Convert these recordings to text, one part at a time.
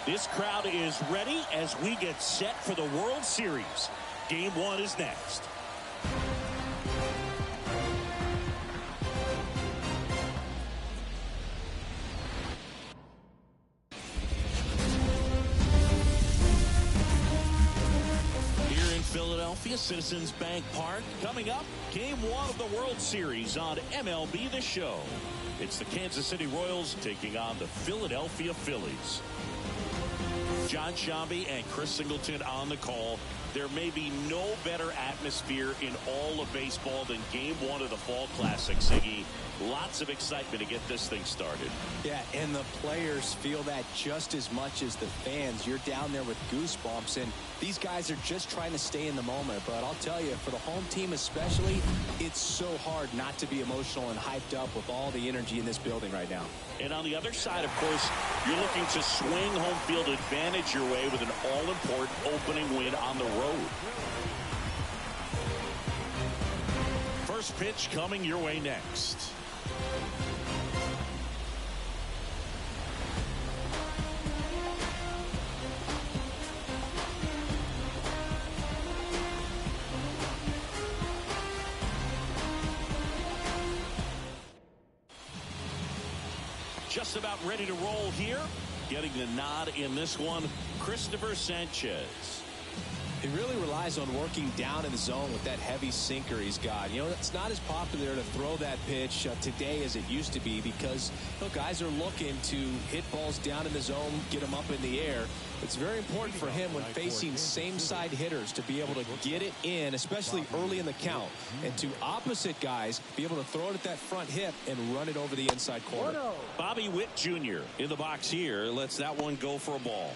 This crowd is ready as we get set for the World Series. Game 1 is next. Here in Philadelphia, Citizens Bank Park. Coming up, Game 1 of the World Series on MLB The Show. It's the Kansas City Royals taking on the Philadelphia Phillies. John Shambi and Chris Singleton on the call. There may be no better atmosphere in all of baseball than Game 1 of the Fall Classic, Siggy. Lots of excitement to get this thing started. Yeah, and the players feel that just as much as the fans. You're down there with goosebumps, and these guys are just trying to stay in the moment. But I'll tell you, for the home team especially, it's so hard not to be emotional and hyped up with all the energy in this building right now. And on the other side, of course, you're looking to swing home field advantage your way with an all-important opening win on the road. First pitch coming your way next. Just about ready to roll here. Getting the nod in this one, Christopher Sanchez. He really relies on working down in the zone with that heavy sinker he's got. You know, it's not as popular to throw that pitch today as it used to be because guys are looking to hit balls down in the zone, get them up in the air. It's very important for him when facing same-side hitters to be able to get it in, especially early in the count, and to opposite guys be able to throw it at that front hip and run it over the inside corner. Bobby Witt Jr. in the box here lets that one go for a ball.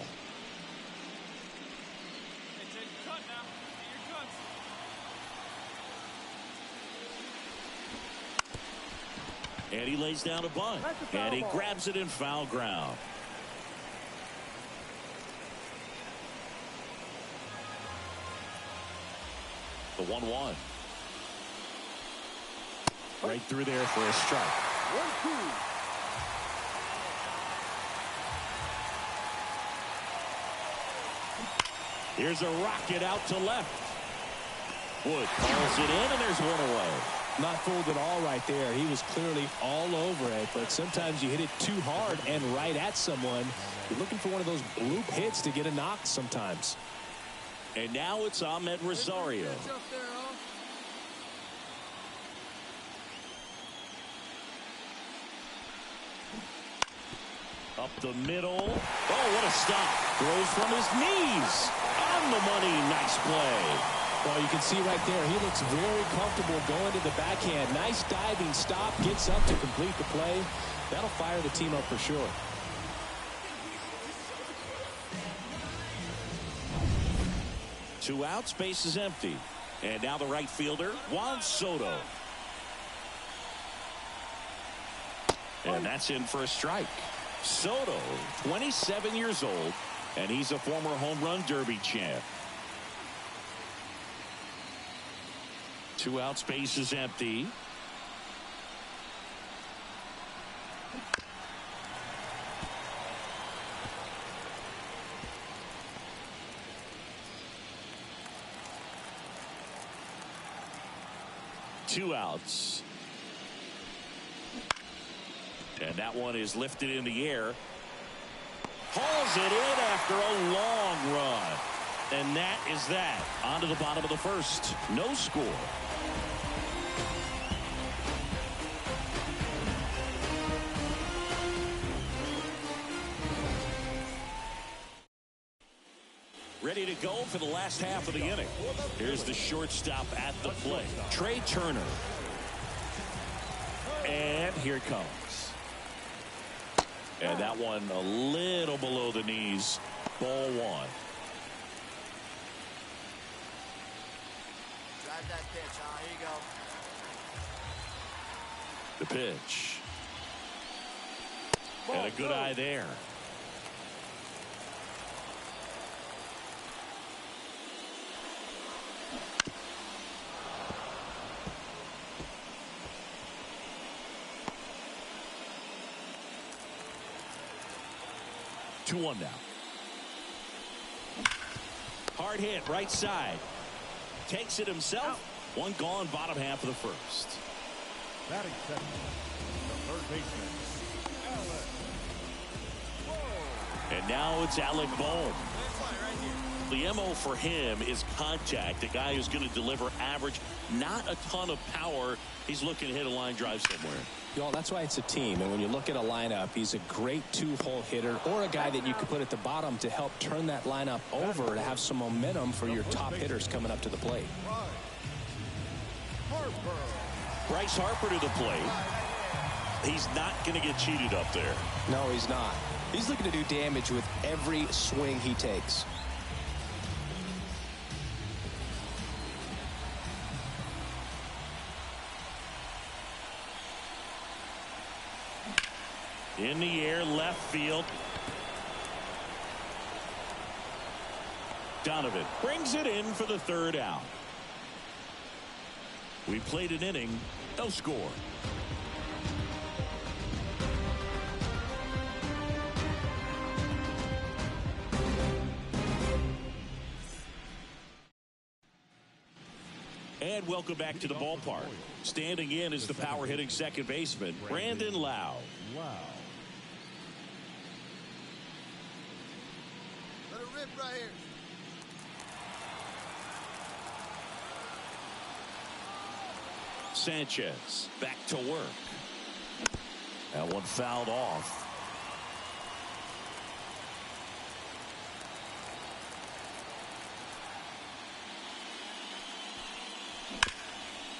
And he lays down a bunt. And he grabs it in foul ground. The 1-1. Right through there for a strike. 1-2. Here's a rocket out to left. Wood calls it in, and there's one away. Not fooled at all right there. He was clearly all over it, but sometimes you hit it too hard and right at someone. You're looking for one of those bloop hits to get a knock sometimes. And now it's Ahmed Rosario. Up the middle. Oh, what a stop. Throws from his knees. On the money. Nice play. Well, you can see right there, he looks very comfortable going to the backhand. Nice diving stop, gets up to complete the play. That'll fire the team up for sure. Two outs, base is empty. And now the right fielder, Juan Soto. And that's in for a strike. Soto, 27 years old, and he's a former home run derby champ. Two outs, base is empty. Two outs. And that one is lifted in the air. Hauls it in after a long run. And that is that. On to the bottom of the first. No score. Ready to go for the last half of the inning. Here's the shortstop at the plate, Trey Turner. And here it comes. And that one a little below the knees. Ball one. Drive that pitch, here you go. The pitch. And a good eye there. Two-one now. Hard hit, right side. Takes it himself. One gone, bottom half of the first. Batting second, the third baseman, Alec. And now it's Alec Bohm. The MO for him is contact. A guy who's going to deliver average, not a ton of power. He's looking to hit a line drive somewhere. Y'all, that's why it's a team. And when you look at a lineup, he's a great two-hole hitter or a guy that you could put at the bottom to help turn that lineup over to have some momentum for your top hitters coming up to the plate. Bryce Harper to the plate. He's not going to get cheated up there. No, he's not. He's looking to do damage with every swing he takes. In the air, left field. Donovan brings it in for the third out. We played an inning, no score. And welcome back to the ballpark. Standing in is the power hitting second baseman, Brandon Lau. Let it rip right here. Sanchez back to work. That one fouled off.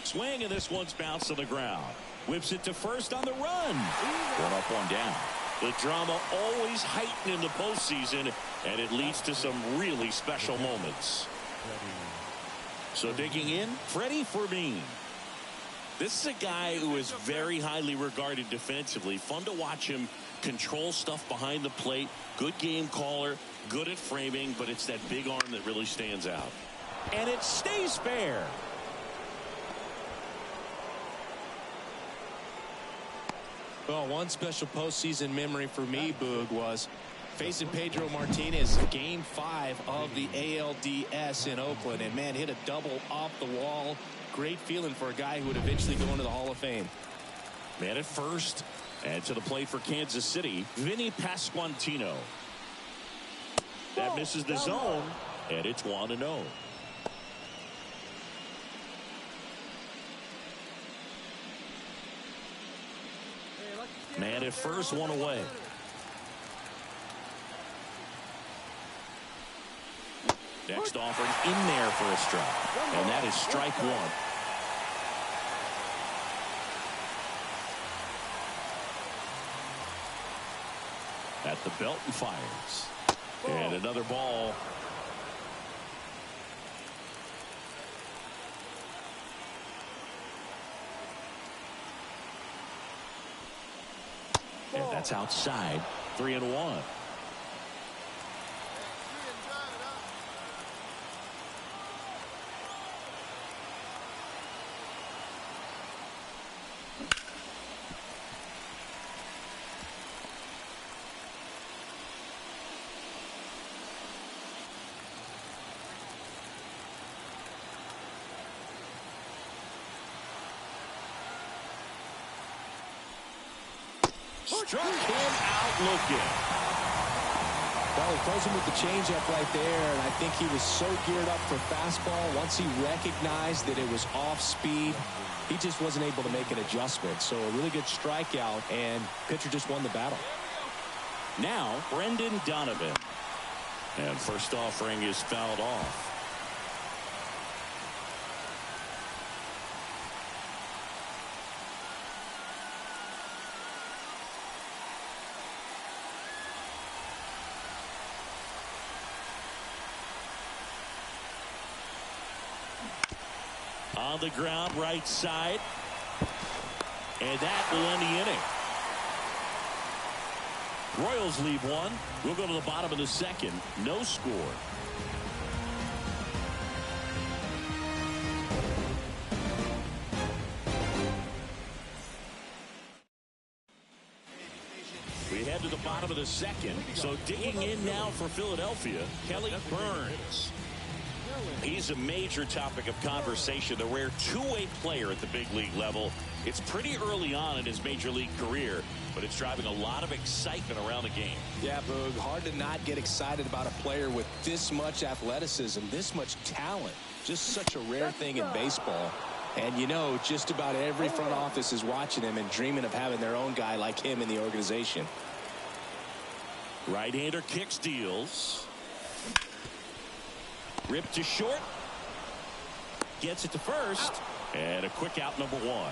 Swing, and this one's bounced to the ground. Whips it to first on the run. One up, one down. The drama always heightened in the postseason, and it leads to some really special moments. So digging in, Freddie Fermin. This is a guy who is very highly regarded defensively. Fun to watch him control stuff behind the plate. Good game caller, good at framing, but it's that big arm that really stands out. And it stays fair. Well, one special postseason memory for me, Boog, was facing Pedro Martinez game 5 of the ALDS in Oakland. And, man, hit a double off the wall. Great feeling for a guy who would eventually go into the Hall of Fame. Man at first, and to the plate for Kansas City, Vinny Pasquantino. That misses the zone, and it's 1-0. Man at first, one away. Next offering in there for a strike, and that is strike one. At the belt and fires. And another ball. And that's outside. 3-1. Struck him out looking. Well, he throws him with the changeup right there, and I think he was so geared up for fastball. Once he recognized that it was off speed, he just wasn't able to make an adjustment. So a really good strikeout, and pitcher just won the battle. Now, Brendan Donovan. And first offering is fouled off. On the ground, right side. And that will end the inning. Royals leave one. We'll go to the bottom of the second. No score. We head to the bottom of the second. So digging in now for Philadelphia, Kelly Burns. He's a major topic of conversation, the rare two-way player at the big league level. It's pretty early on in his major league career, but it's driving a lot of excitement around the game. Yeah, Boog, hard to not get excited about a player with this much athleticism, this much talent. Just such a rare thing in baseball. And you know, just about every front office is watching him and dreaming of having their own guy like him in the organization. Right-hander kick steals. Ripped to short. Gets it to first. And a quick out, number one.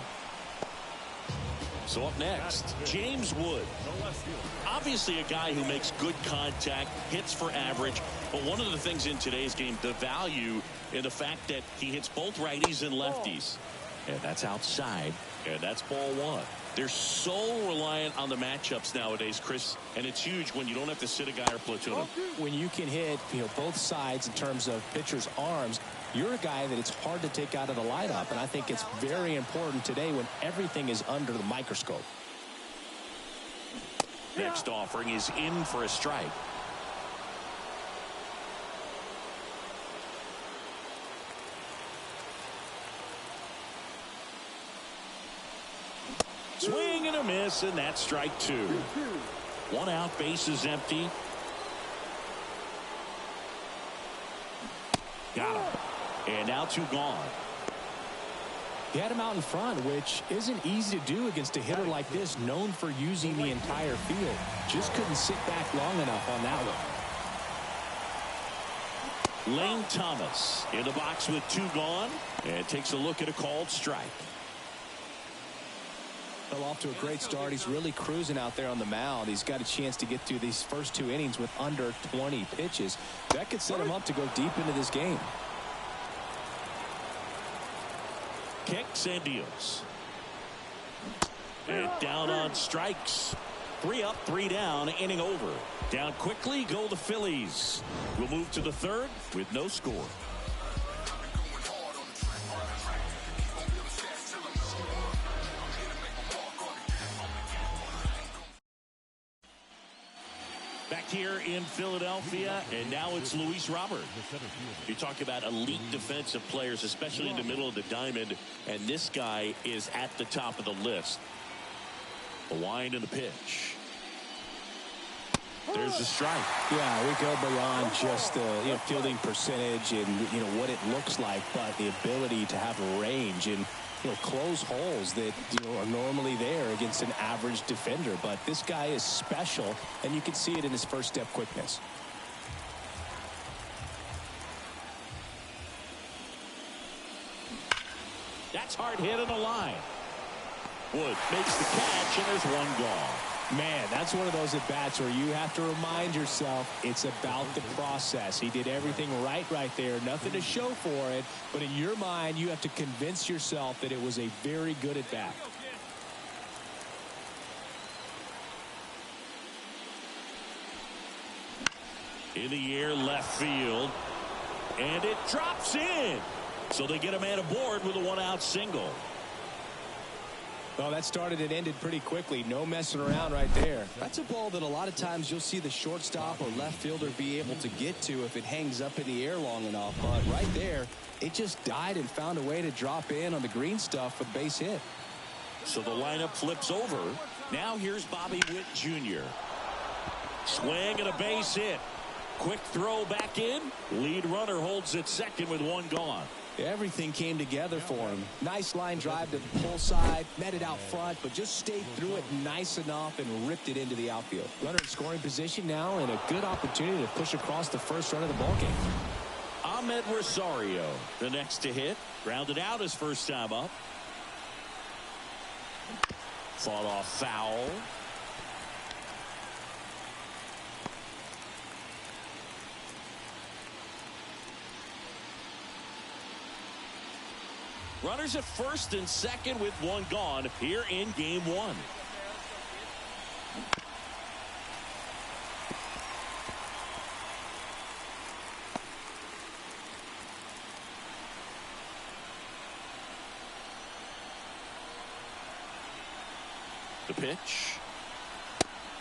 So up next, James Wood. Obviously a guy who makes good contact, hits for average. But one of the things in today's game, the value in the fact that he hits both righties and lefties. And that's outside. And that's ball one. They're so reliant on the matchups nowadays, Chris, and it's huge when you don't have to sit a guy or platoon him. When you can hit, both sides in terms of pitchers' arms, you're a guy that it's hard to take out of the lineup, and I think it's very important today when everything is under the microscope. Next offering is in for a strike. Swing and a miss, and that's strike two. One out, base is empty. Got him. And now two gone. He had him out in front, which isn't easy to do against a hitter like this, known for using the entire field. Just couldn't sit back long enough on that one. Lane Thomas in the box with two gone, and takes a look at a called strike. Well, off to a great start. He's really cruising out there on the mound. He's got a chance to get through these first two innings with under 20 pitches. That could set him up to go deep into this game. Kicks and deals. And down on strikes. 3 up, 3 down, inning over. Down quickly go the Phillies. We'll move to the third with no score. Back here in Philadelphia, and now it's Luis Robert. You talk about elite defensive players, especially in the middle of the diamond, and this guy is at the top of the list. The wind and the pitch. There's the strike. Yeah, we go beyond just the fielding percentage and what it looks like, but the ability to have range and close holes that are normally there against an average defender. But this guy is special, and you can see it in his first step quickness. That's hard hit in the line. Wood makes the catch, and there's one gone. Man, that's one of those at-bats where you have to remind yourself it's about the process. He did everything right there. Nothing to show for it. But in your mind, you have to convince yourself that it was a very good at-bat. In the air, left field. And it drops in. So they get a man aboard with a one-out single. Well, that started and ended pretty quickly. No messing around right there. That's a ball that a lot of times you'll see the shortstop or left fielder be able to get to if it hangs up in the air long enough. But right there, it just died and found a way to drop in on the green stuff for the base hit. So the lineup flips over. Now here's Bobby Witt Jr. Swing and a base hit. Quick throw back in. Lead runner holds at second with one gone. Everything came together for him. Nice line drive to the pull side, met it out front, but just stayed through it nice enough and ripped it into the outfield. Runner in scoring position now and a good opportunity to push across the first run of the ballgame. Ahmed Rosario, the next to hit. Grounded out his first time up. Fought off foul. Runners at first and second with one gone here in game one. The pitch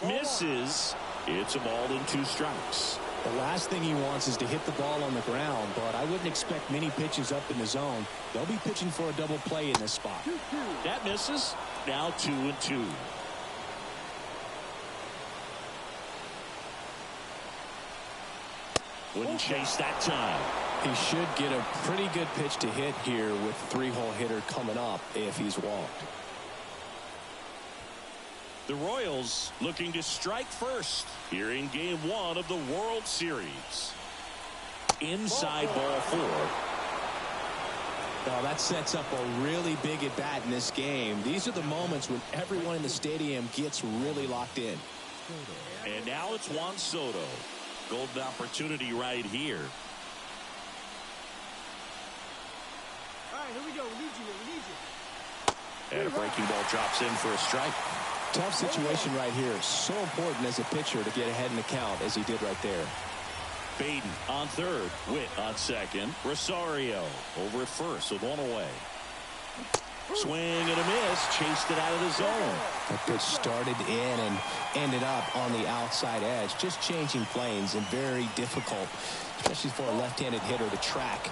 misses. It's a ball and 2 strikes. The last thing he wants is to hit the ball on the ground, but I wouldn't expect many pitches up in the zone. They'll be pitching for a double play in this spot. That misses. Now 2-2. Wouldn't chase that time. He should get a pretty good pitch to hit here with the three-hole hitter coming up if he's walked. The Royals looking to strike first here in Game 1 of the World Series. Inside ball 4. Well, that sets up a really big at-bat in this game. These are the moments when everyone in the stadium gets really locked in. And now it's Juan Soto. Golden opportunity right here. All right, here we go. We need you. We need you. And a breaking ball drops in for a strike. Tough situation right here. So important as a pitcher to get ahead in the count as he did right there. Baden on third. Witt on second. Rosario over at first with one away. Swing and a miss. Chased it out of the zone. That pitch started in and ended up on the outside edge. Just changing planes and very difficult, especially for a left-handed hitter to track.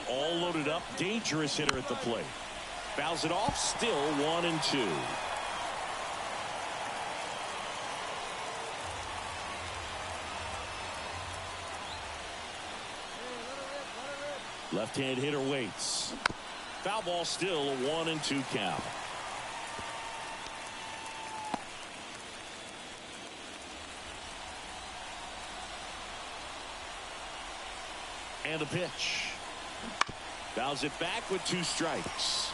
All loaded up. Dangerous hitter at the plate. Fouls it off. Still 1-2. Left-hand hitter waits. Foul ball, still a 1-2 count. And a pitch. Fouls it back with 2 strikes.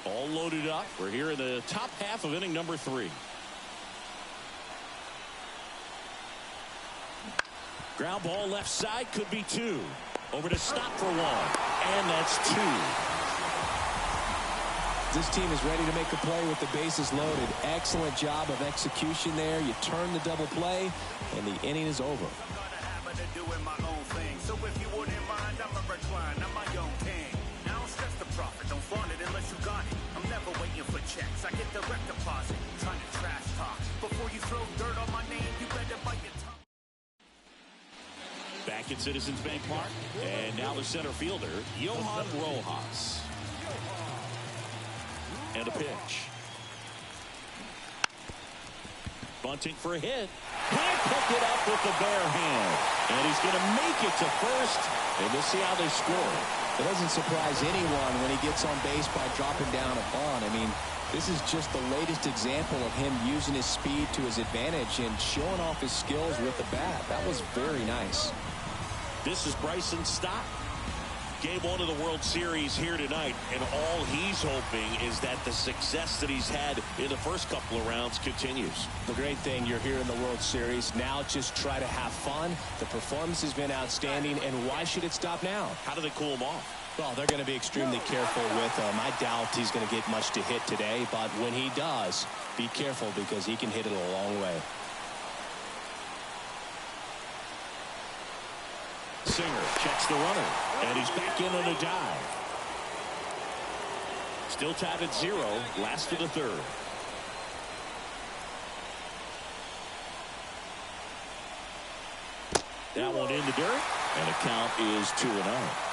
All loaded up. We're here in the top half of inning number 3. Ground ball left side, could be 2. Over to stop for 1. And that's 2. This team is ready to make a play with the bases loaded. Excellent job of execution there. You turn the double play, and the inning is over. So if you wouldn't mind, I'm a recline. I'm my own king. I don't stress the profit. Don't flaunt it unless you got it. I'm never waiting for checks. I get direct deposit. Trying to trash talk. Before you throw dirt on my name, you better bite your tongue. Back at Citizens Bank Park. And now the center fielder, Johan Rojas. And a pitch. Bunting for a hit. Can't pick it up with the bare hand. And he's going to make it to first. And we'll see how they score. It doesn't surprise anyone when he gets on base by dropping down a bunt. I mean, this is just the latest example of him using his speed to his advantage and showing off his skills with the bat. That was very nice. This is Bryson Stott. Game 1 of the World Series here tonight, and all he's hoping is that the success that he's had in the first couple of rounds continues. The great thing, you're here in the World Series. Now just try to have fun. The performance has been outstanding, and why should it stop now? How do they cool him off? Well, they're going to be extremely careful with him. I doubt he's going to get much to hit today, but when he does, be careful because he can hit it a long way. Singer checks the runner, and he's back in on a dive. Still tied at 0, last of the 3rd. That one in the dirt, and the count is 2-0.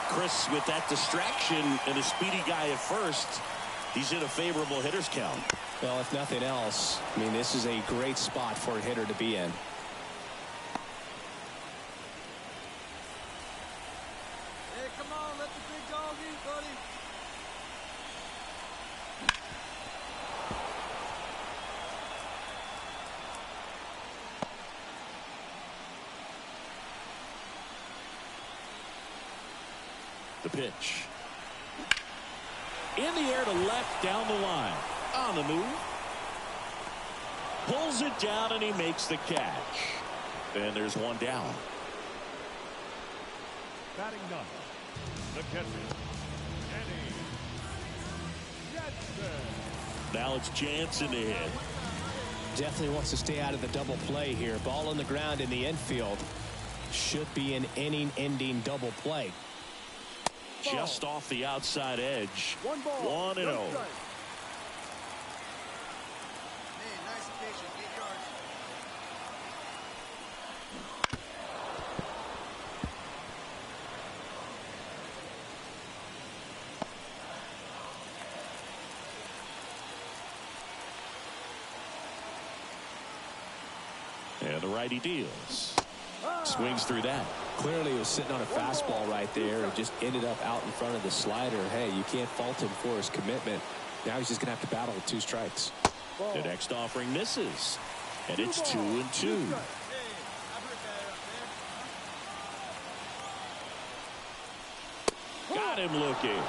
Chris, with that distraction and a speedy guy at first, he's in a favorable hitter's count. Well, if nothing else, I mean, this is a great spot for a hitter to be in. The pitch. In the air to left, down the line. On the move. Pulls it down, and he makes the catch. And there's one down. Batting ninth, the catcher, Danny Jansen. Now it's Jansen to hit. Definitely wants to stay out of the double play here. Ball on the ground in the infield. Should be an inning-ending double play. Just off the outside edge. 1 ball. 1-0. No strike. Man, nice occasion. 8 yards. And the righty deals. Swings through that. Clearly, he was sitting on a fastball right there and just ended up out in front of the slider. Hey, you can't fault him for his commitment. Now he's just going to have to battle with 2 strikes. The next offering misses. And it's 2-2. Got him looking.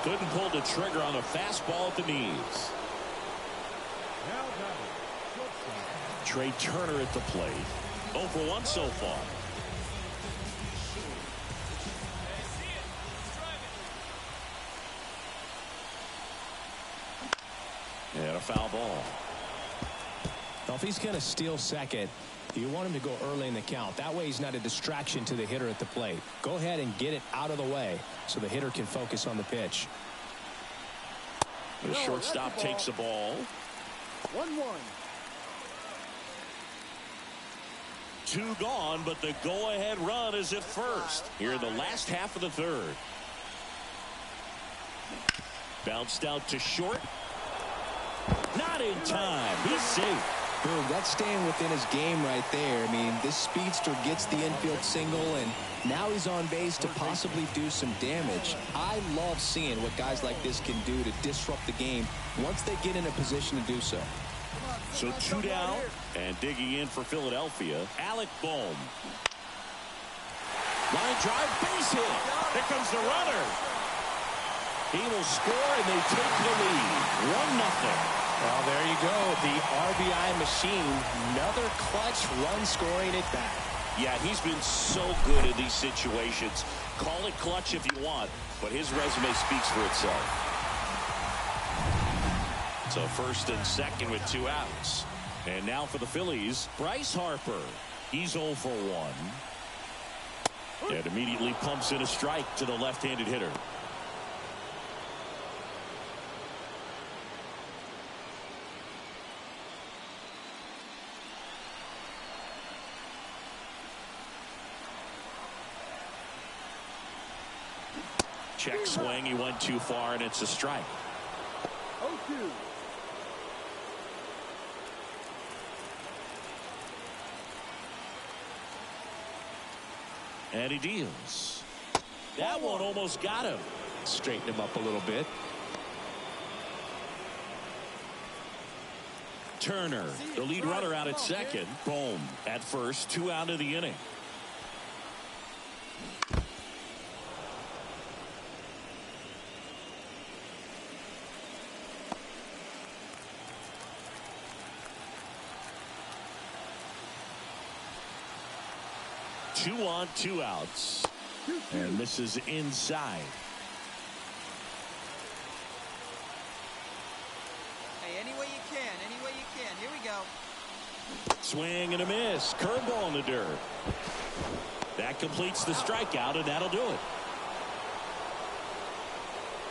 Couldn't pull the trigger on a fastball at the knees. Now batting, shortstop. Trey Turner at the plate. 0 for 1 so far. And a foul ball. Now, if he's going to steal second, you want him to go early in the count. That way he's not a distraction to the hitter at the plate. Go ahead and get it out of the way so the hitter can focus on the pitch. The shortstop takes the ball. 1-1. 2 gone, but the go-ahead run is at first here in the last half of the 3rd. Bounced out to short. Not in time. He's safe. Boom, that's staying within his game right there. I mean, this speedster gets the infield single, and now he's on base to possibly do some damage. I love seeing what guys like this can do to disrupt the game once they get in a position to do so. So 2 down, and digging in for Philadelphia, Alec Bohm. Line drive, base hit. Here comes the runner. He will score, and they take the lead. 1-0. Well, there you go. The RBI machine. Another clutch run scoring it back. Yeah, he's been so good in these situations. Call it clutch if you want, but his resume speaks for itself. So 1st and 2nd with 2 outs. And now for the Phillies, Bryce Harper. He's 0 for 1. And immediately pumps in a strike to the left-handed hitter. Check swing. He went too far, and it's a strike. 0-2. And he deals. That one almost got him. Straighten him up a little bit. Turner, the lead runner, out at second. Bohm at first. 2 out of the inning. Two on, 2 outs. And this is inside. Hey, any way you can. Any way you can. Here we go. Swing and a miss. Curveball in the dirt. That completes the strikeout, and that'll do it.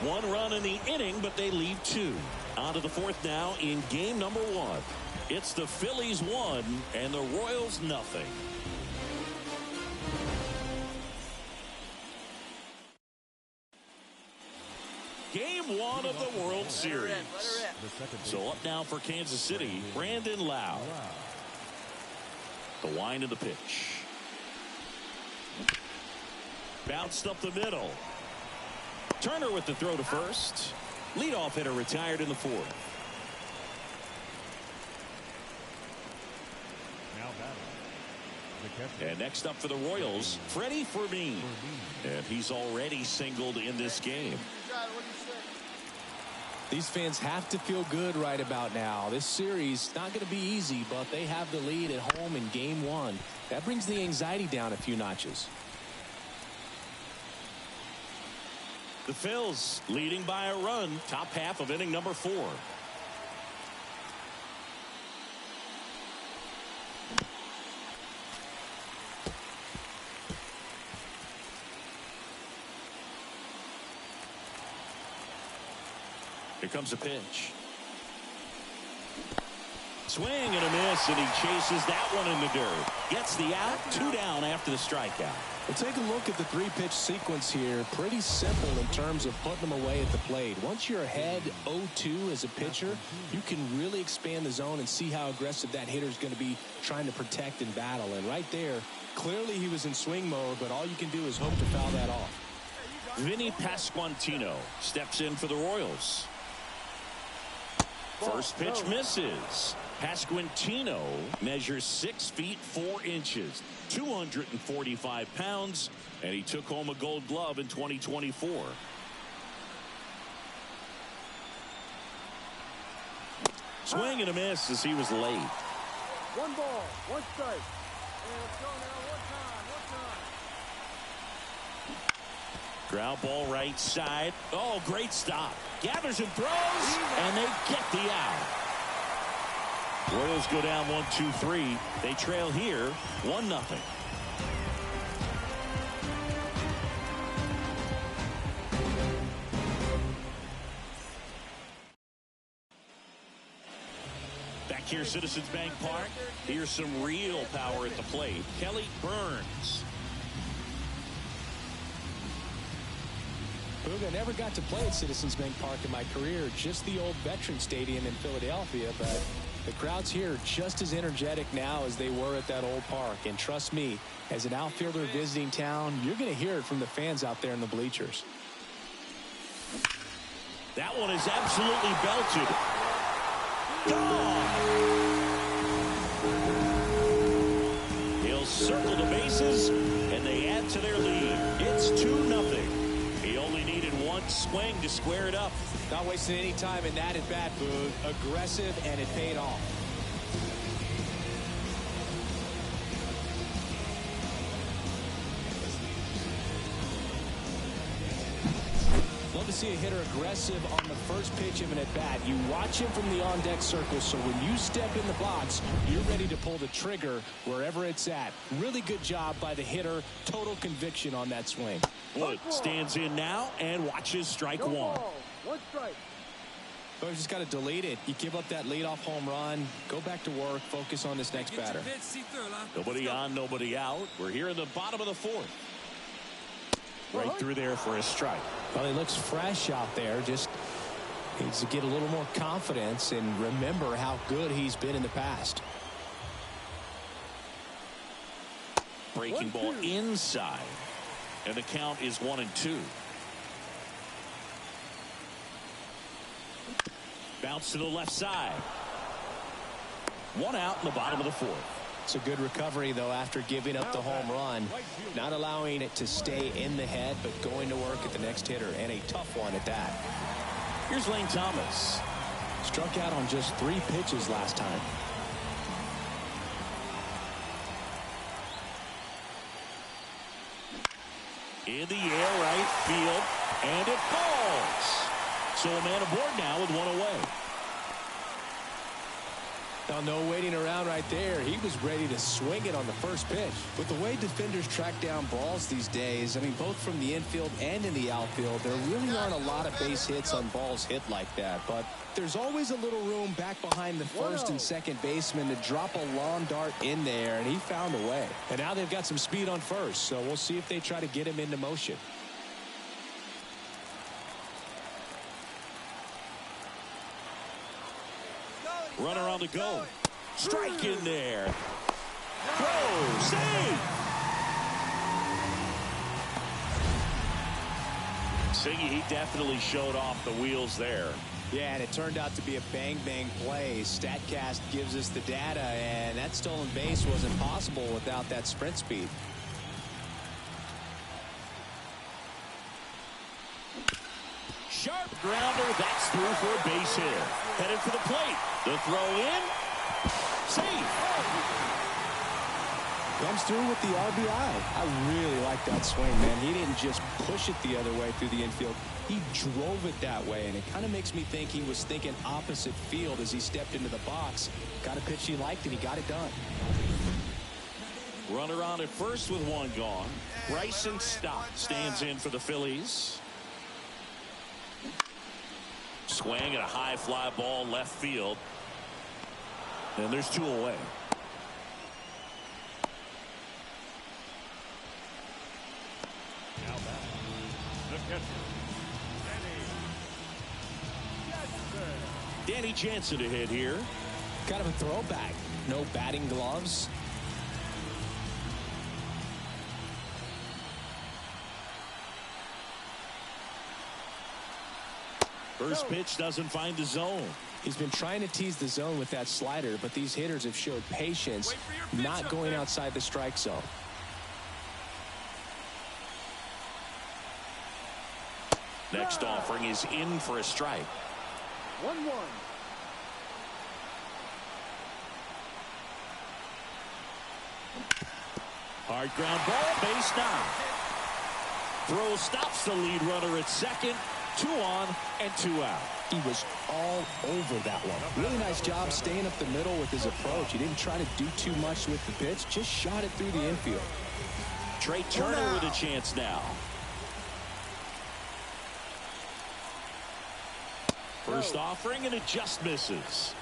1 run in the inning, but they leave 2. On to the 4th now in game number 1. It's the Phillies 1 and the Royals nothing. Game 1 of the World Series. So up now for Kansas City, Brandon Lau. The wind of the pitch. Bounced up the middle. Turner with the throw to first. Leadoff hitter retired in the 4th. Now batting, the catcher. And next up for the Royals, Freddie Fermin. And he's already singled in this game. These fans have to feel good right about now. This series not going to be easy, but they have the lead at home in game 1. That brings the anxiety down a few notches. The Phils leading by a run, top half of inning number 4. Here comes a pitch. Swing and a miss, and he chases that one in the dirt. Gets the out, 2 down after the strikeout. Well, take a look at the 3-pitch sequence here. Pretty simple in terms of putting them away at the plate. Once you're ahead 0-2 as a pitcher, you can really expand the zone and see how aggressive that hitter is going to be trying to protect and battle. And right there, clearly he was in swing mode, but all you can do is hope to foul that off. Vinny Pasquantino steps in for the Royals. First pitch misses. Pasquantino measures 6 feet 4 inches, 245 pounds, and he took home a Gold Glove in 2024. Swing and a miss as he was late. 1 ball, 1 strike. And let's go now. One time. Ground ball right side. Oh, great stop. Gathers and throws, and they get the out. Royals go down 1-2-3. They trail here 1-0. Back here, Citizens Bank Park. Here's some real power at the plate. Kelly Burns. I never got to play at Citizens Bank Park in my career, just the old Veterans Stadium in Philadelphia, but the crowds here are just as energetic now as they were at that old park. And trust me, as an outfielder visiting town, you're going to hear it from the fans out there in the bleachers. That one is absolutely belted. Gone! He'll circle the bases, and they add to their lead. It's 2-0. He only needed 1 swing to square it up. Not wasting any time in that at-bat, Boog. Aggressive, and it paid off. Love to see a hitter aggressive on the first pitch of an at-bat. You watch him from the on-deck circle, so when you step in the box, you're ready to pull the trigger wherever it's at. Really good job by the hitter. Total conviction on that swing. Wood stands in now and watches strike 1. 1 strike. But you just got to delete it. You give up that leadoff home run. Go back to work. Focus on this next batter. Nobody on, nobody out. We're here in the bottom of the 4th. Right through there for a strike. Well, he looks fresh out there. Just needs to get a little more confidence and remember how good he's been in the past. Breaking ball inside. And the count is 1-2. Bounce to the left side. 1 out in the bottom of the 4th. It's a good recovery, though, after giving up the home run. Not allowing it to stay in the head, but going to work at the next hitter, and a tough one at that. Here's Lane Thomas. Struck out on just 3 pitches last time. In the air, right field, and it falls. So a man aboard now with 1 away. Now, no waiting around right there. He was ready to swing it on the first pitch. With the way defenders track down balls these days, I mean, both from the infield and in the outfield, there really aren't a lot of base hits on balls hit like that. But there's always a little room back behind the first and second baseman to drop a long dart in there, and he found a way. And now they've got some speed on first, so we'll see if they try to get him into motion. Runner on the go. Strike in there. Throw. Save. Siggy, he definitely showed off the wheels there. Yeah, and it turned out to be a bang-bang play. StatCast gives us the data, and that stolen base wasn't possible without that sprint speed. Sharp grounder. That's through for a base hit. Headed for the plate. The throw in. Safe. Comes through with the RBI. I really like that swing, man. He didn't just push it the other way through the infield. He drove it that way, and it kind of makes me think he was thinking opposite field as he stepped into the box. Got a pitch he liked, and he got it done. Runner on at first with 1 gone. Bryson Stott stands in for the Phillies. Swing at a high fly ball left field. And there's 2 away. Now back. The catcher, Danny Jansen to hit here. Kind of a throwback. No batting gloves. First pitch doesn't find the zone. He's been trying to tease the zone with that slider, but these hitters have showed patience, not going outside the strike zone. Next offering is in for a strike. 1-1. Hard ground ball, base knock. Throw stops the lead runner at second. 2 on and 2 out. He was all over that one. Really nice job staying up the middle with his approach. He didn't try to do too much with the pitch, just shot it through the infield. Trey Turner with a chance now. First offering, and it just misses.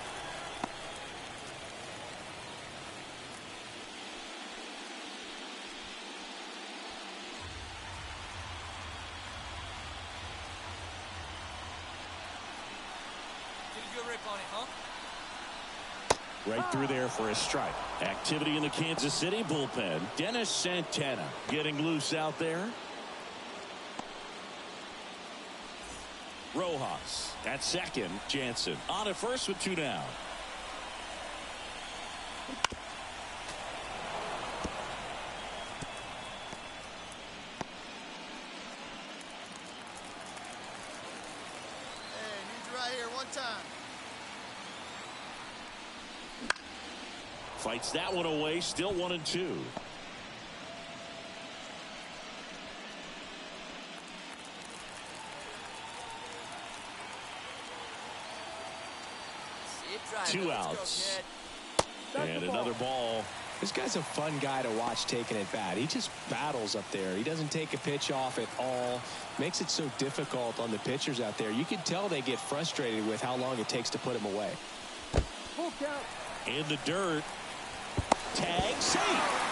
Right through there for a strike. Activity in the Kansas City bullpen. Dennis Santana getting loose out there. Rojas at second. Jansen on at first with 2 down. Hey, need you right here one time. Fights that one away. Still 1 and 2. Two outs. And another ball. This guy's a fun guy to watch taking at bat. He just battles up there. He doesn't take a pitch off at all. Makes it so difficult on the pitchers out there. You can tell they get frustrated with how long it takes to put him away. In the dirt. Tag safe.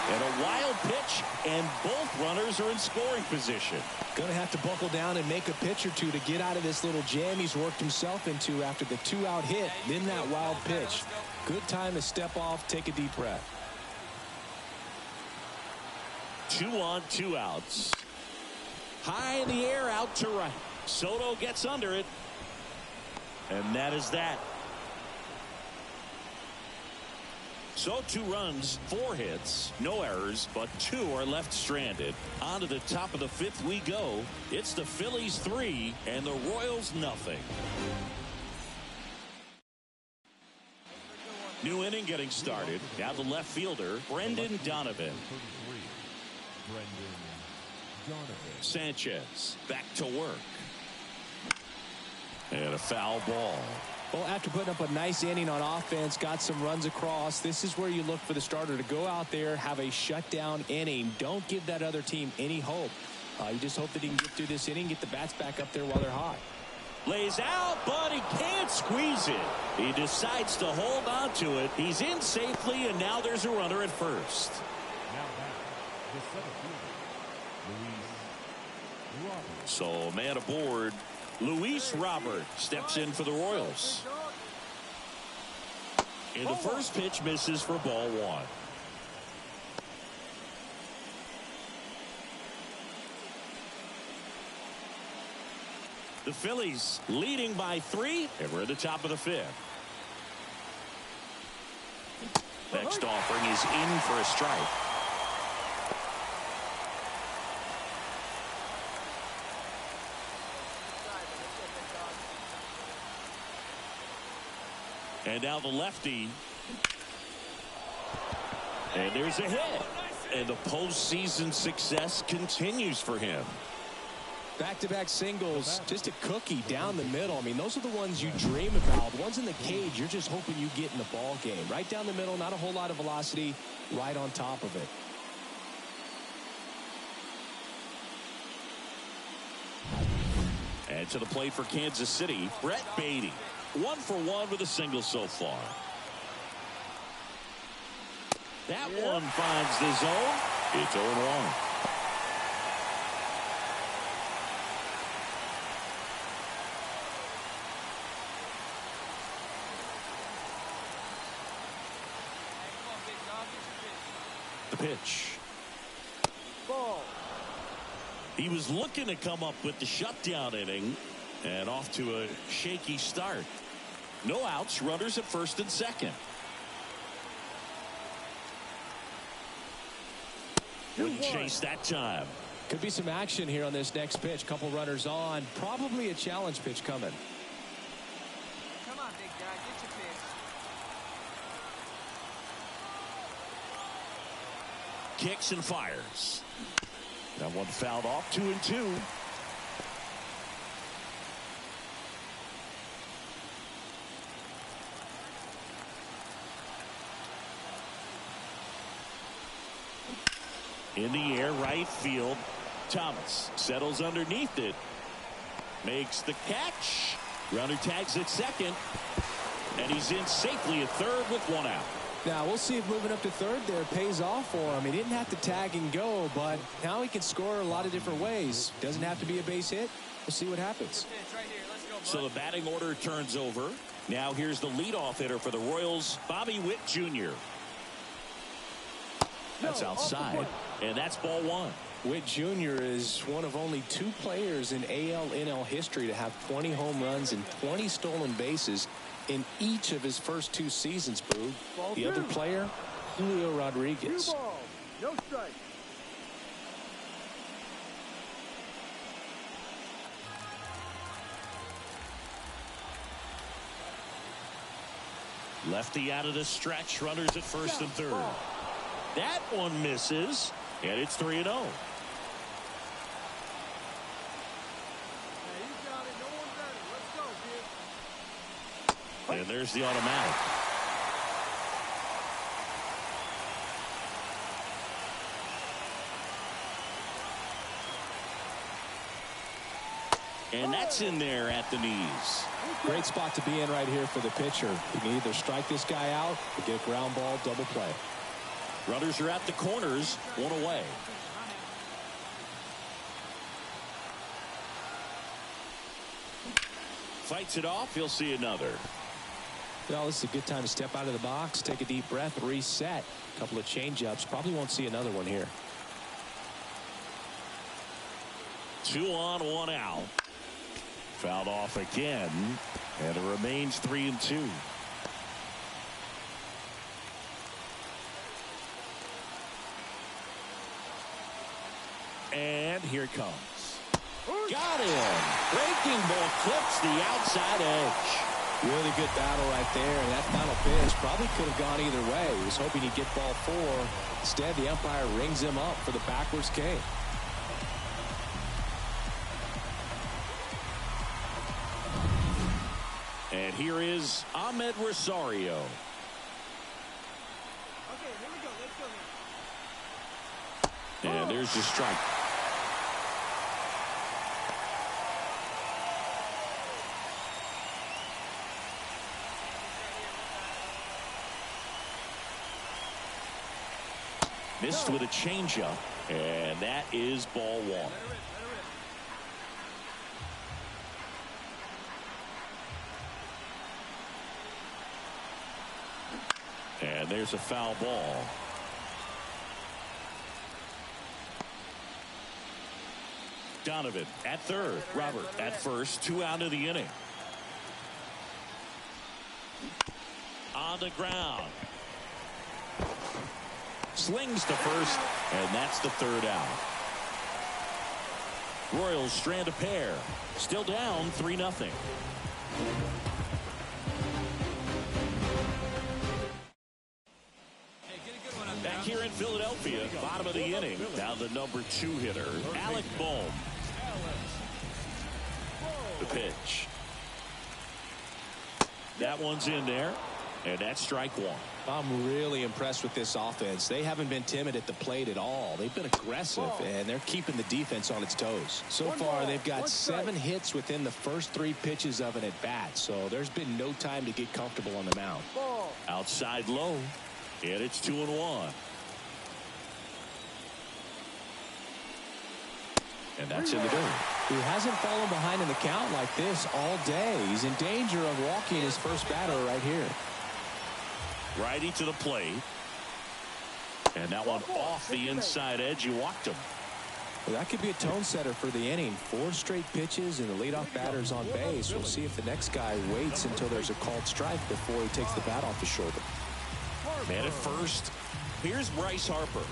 And a wild pitch. And both runners are in scoring position. Going to have to buckle down and make a pitch or two to get out of this little jam he's worked himself into after the 2-out hit. Then that wild pitch. Good time to step off, take a deep breath. 2 on, 2 outs. High in the air, out to right. Soto gets under it. And that is that. So 2 runs, 4 hits, no errors, but 2 are left stranded. On to the top of the 5th we go. It's the Phillies 3 and the Royals nothing. New inning getting started. Now the left fielder, Brendan Donovan. Sanchez back to work. And a foul ball. Well, after putting up a nice inning on offense, got some runs across, this is where you look for the starter to go out there, have a shutdown inning. Don't give that other team any hope. You just hope that he can get through this inning, get the bats back up there while they're hot. Lays out, but he can't squeeze it. He decides to hold on to it. He's in safely, and now there's a runner at first. Now back, the center fielder, Luis Robert. So, man aboard. Luis Robert steps in for the Royals. And the first pitch misses for ball 1. The Phillies leading by 3, and we're at the top of the 5th. Next offering is in for a strike. And now the lefty. And there's a hit. And the postseason success continues for him. Back-to-back singles, just a cookie down the middle. I mean, those are the ones you dream about. The ones in the cage, you're just hoping you get in the ball game. Right down the middle, not a whole lot of velocity, right on top of it. And And to the plate for Kansas City, Brett Beatty. 1 for 1 with a single so far. That one finds the zone. It's 0-1. The pitch. Ball. He was looking to come up with the shutdown inning and off to a shaky start. No outs, runners at first and second. Wouldn't chase that time. Could be some action here on this next pitch. Couple runners on. Probably a challenge pitch coming. Come on, big guy. Get your pitch. Kicks and fires. That one fouled off. 2-2. In the air, right field. Thomas settles underneath it. Makes the catch. Runner tags at second. And he's in safely at third with 1 out. Now we'll see if moving up to third there pays off for him. He didn't have to tag and go, but now he can score a lot of different ways. Doesn't have to be a base hit. We'll see what happens. Right here. Let's go, bud. So the batting order turns over. Now here's the leadoff hitter for the Royals, Bobby Witt Jr. That's outside, and that's ball 1. Witt Jr. is one of only 2 players in AL/NL history to have 20 home runs and 20 stolen bases in each of his first 2 seasons, Boog. The other player, Julio Rodriguez. 2 balls. No strike. Lefty out of the stretch, runners at first and third. That one misses, and it's 3-0. Hey, you got it. No one better. Let's go, kid. And there's the automatic. And that's in there at the knees. Great spot to be in right here for the pitcher. He can either strike this guy out or get a ground ball, double play. Runners are at the corners, 1 away. Fights it off. He'll see another. Well, this is a good time to step out of the box, take a deep breath, reset. A couple of change-ups. Probably won't see another one here. 2 on, 1 out. Fouled off again, and it remains 3-2. And here it comes. Got him. Breaking ball clips the outside edge. Really good battle right there. And that final pitch probably could have gone either way. He was hoping he'd get ball 4. Instead, the umpire rings him up for the backwards K. And here is Ahmed Rosario. Okay, here we go. Let's go now. And there's the strike. Missed with a changeup, and that is ball 1. And there's a foul ball. Donovan at third. Robert at first. 2 out of the inning. On the ground. Slings to first, and that's the 3rd out. Royals strand a pair. Still down 3-0. Back here in Philadelphia, bottom of the inning. Down the number 2 hitter, Alec Bohm. The pitch. That one's in there, And that's strike one. I'm really impressed with this offense. They haven't been timid at the plate at all. They've been aggressive, and they're keeping the defense on its toes. So far, they've got 7 hits within the first 3 pitches of an at-bat, so there's been no time to get comfortable on the mound. Outside low, and it's 2-1. And that's in the dirt. He hasn't fallen behind in the count like this all day. He's in danger of walking his first batter right here. Righty to the plate. And that one off the inside edge. You walked him. Well, that could be a tone setter for the inning. 4 straight pitches and the leadoff batter's on base. We'll see if the next guy waits until there's a called strike before he takes the bat off his shoulder. Man at first. Here's Bryce Harper.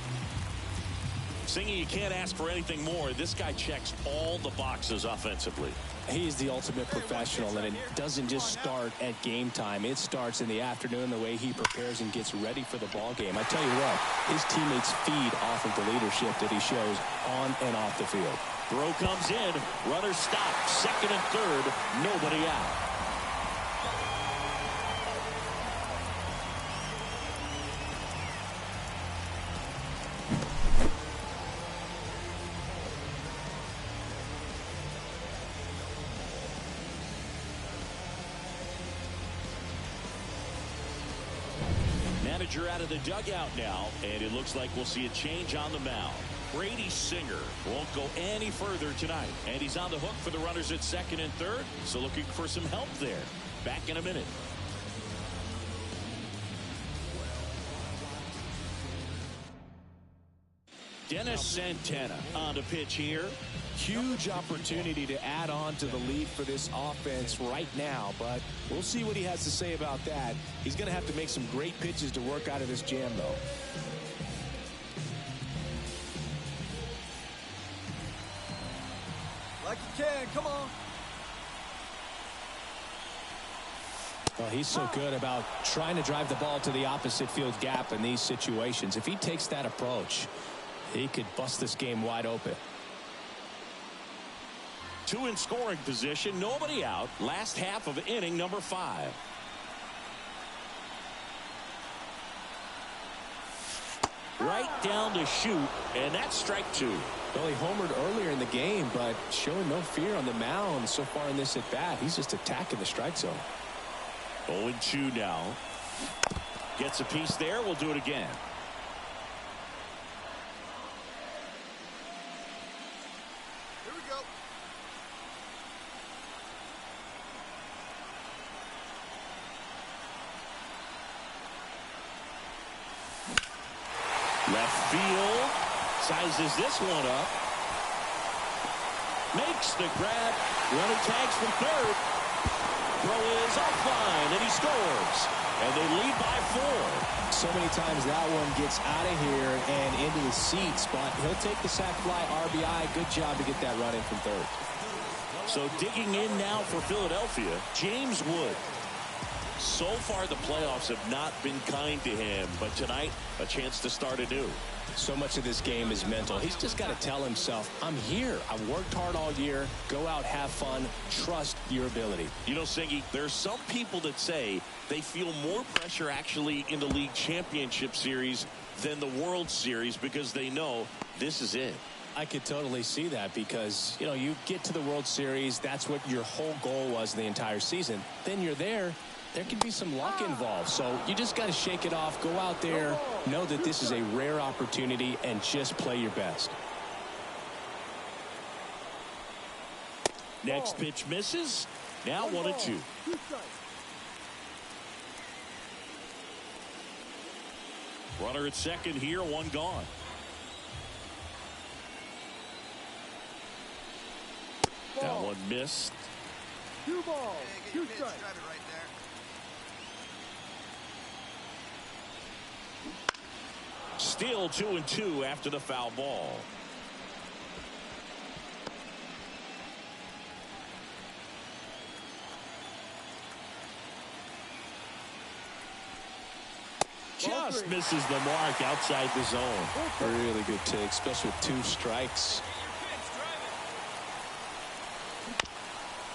Singing, you can't ask for anything more. This guy checks all the boxes offensively. He's the ultimate professional, and it doesn't just start at game time. It starts in the afternoon, the way he prepares and gets ready for the ball game. I tell you what, his teammates feed off of the leadership that he shows on and off the field. Throw comes in. Runner stopped. Second and third. Nobody out. Manager out of the dugout now, and it looks like we'll see a change on the mound. Brady Singer won't go any further tonight, and he's on the hook for the runners at second and third, so looking for some help there. Back in a minute. Dennis Santana on the pitch here. Huge opportunity to add on to the lead for this offense right now, but we'll see what he has to say about that. He's going to have to make some great pitches to work out of this jam, though. Like you can, come on. Well, he's so good about trying to drive the ball to the opposite field gap in these situations. If he takes that approach, he could bust this game wide open. 2 in scoring position, nobody out. Last half of inning number 5. Right down to shoot, and that's strike 2. Well, he homered earlier in the game, but showing no fear on the mound so far in this at bat. He's just attacking the strike zone. 0-2 now. Gets a piece there. We'll do it again. Left field. Sizes this one up. Makes the grab. Runner tags from third. Throw is offline, and he scores. And they lead by 4. So many times that one gets out of here and into the seats, but he'll take the sac fly RBI. Good job to get that run in from third. So digging in now for Philadelphia, James Wood. So far, the playoffs have not been kind to him, but tonight, a chance to start anew. So much of this game is mental. He's just got to tell himself, I'm here. I've worked hard all year. Go out, have fun, trust your ability. You know, Singy, there's some people that say they feel more pressure actually in the league championship series than the World Series because they know this is it. I could totally see that because, you know, you get to the World Series, that's what your whole goal was the entire season. Then you're there. There can be some luck involved, so you just got to shake it off, go out there, know that this is a rare opportunity, and just play your best. Next pitch misses. Now 1-2. Runner at second here, 1 gone. That one missed. 2 balls, 2 strikes. Still 2-2 after the foul ball. Just misses the mark outside the zone. Really good take, especially with 2 strikes.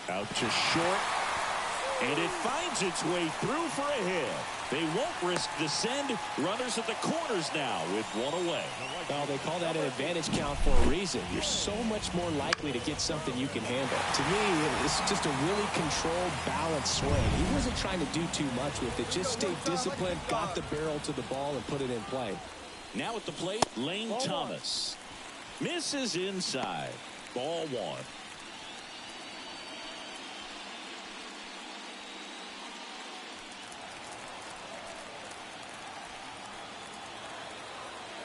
Out to short. And it finds its way through for a hit. They won't risk the send. Runners at the corners now with one away. Well, they call that an advantage count for a reason. You're so much more likely to get something you can handle. To me, it's just a really controlled, balanced swing. He wasn't trying to do too much with it. Just stayed disciplined, got the barrel to the ball, and put it in play. Now at the plate, Lane Thomas. Misses inside. Ball one.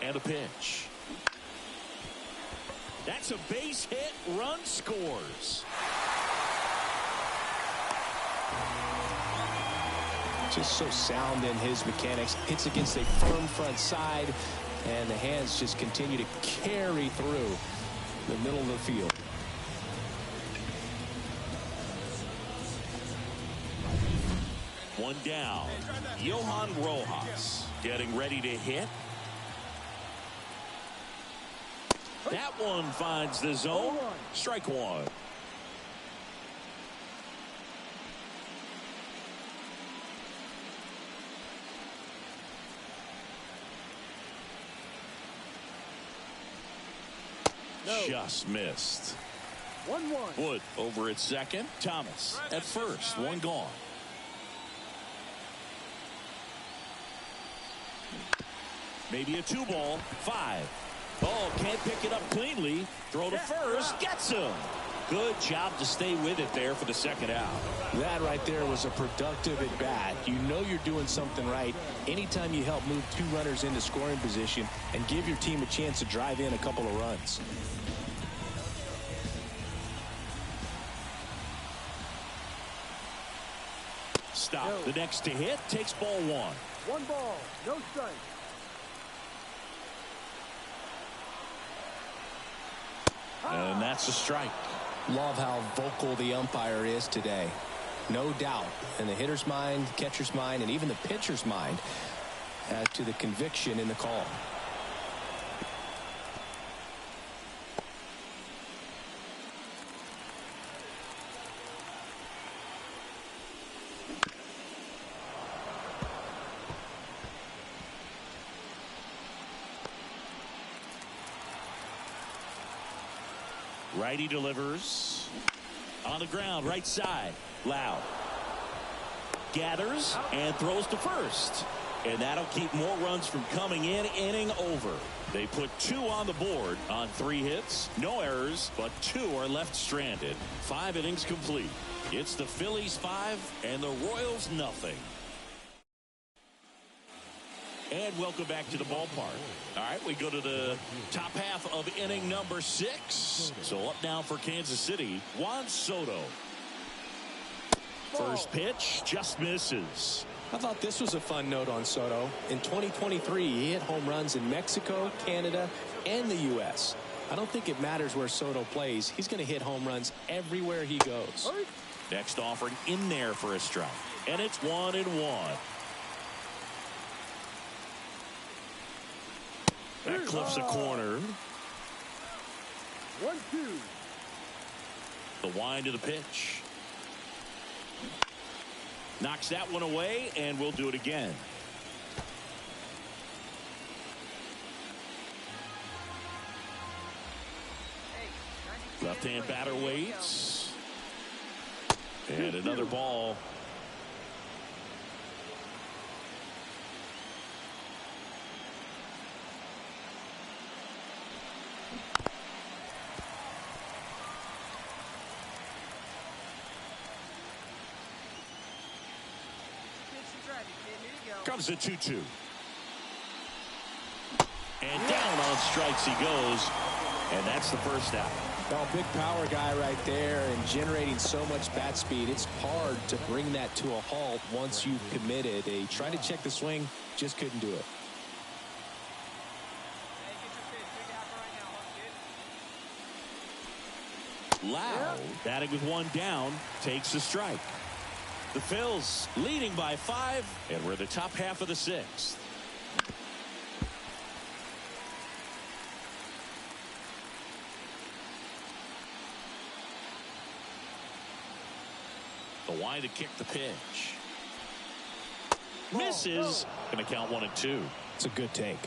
And a pitch. That's a base hit. Run scores. Just so sound in his mechanics. Hits against a firm front side, and the hands just continue to carry through the middle of the field. One down. Johan Rojas getting ready to hit. That one finds the zone. Strike one. Just missed. 1-1. Wood over at second. Thomas at first. One gone. Maybe a 2-ball. 5. Ball can't pick it up cleanly. Throw to first. Gets him. Good job to stay with it there for the second out. That right there was a productive at bat. You know you're doing something right anytime you help move 2 runners into scoring position and give your team a chance to drive in a couple of runs. Stop. The next to hit takes ball 1. 1 ball, no strike. And that's a strike. Love how vocal the umpire is today. No doubt in the hitter's mind, catcher's mind, and even the pitcher's mind as to the conviction in the call. Righty delivers. On the ground, right side. Loud. Gathers and throws to first. And that'll keep more runs from coming in. Inning over. They put 2 on the board on 3 hits. No errors, but 2 are left stranded. 5 innings complete. It's the Phillies 5 and the Royals nothing. And welcome back to the ballpark. All right, we go to the top half of inning number 6. So up now for Kansas City, Juan Soto. First pitch just misses. I thought this was a fun note on Soto. In 2023, he hit home runs in Mexico, Canada, and the U.S. I don't think it matters where Soto plays. He's going to hit home runs everywhere he goes. Next offering in there for a strike. And it's 1-1. That clips a corner. 1-2. The wind of the pitch. Knocks that one away, and we'll do it again. Left-hand batter waits. And another ball. Comes a 2-2. And down on strikes he goes. And that's the first out. Well, big power guy right there and generating so much bat speed. It's hard to bring that to a halt once you've committed. They tried to check the swing, just couldn't do it. Loud, batting with 1 down, takes a strike. The Phils leading by 5, and we're in the top half of the 6th. The line to kick the pitch. Misses. Going to count 1-2. It's a good take.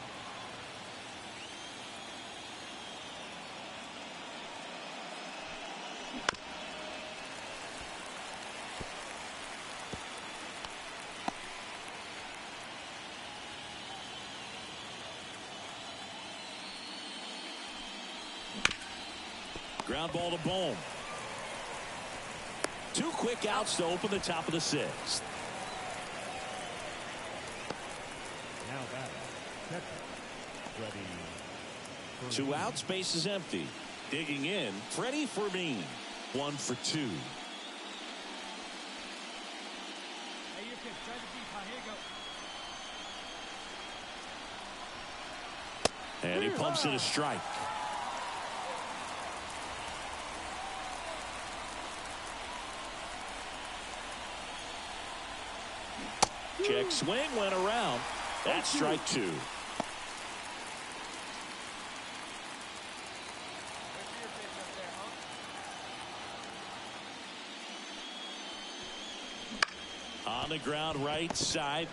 Ground ball to Bohm. 2 quick outs to open the top of the 6th. Now batting, catcher, Freddie. 2 outs, base is empty. Digging in, Freddie Fermin. 1 for 2. Hey, your pitch. Try the deep high. Here you go. And he pumps it a strike. Check swing went around. That's strike 2. On the ground right side.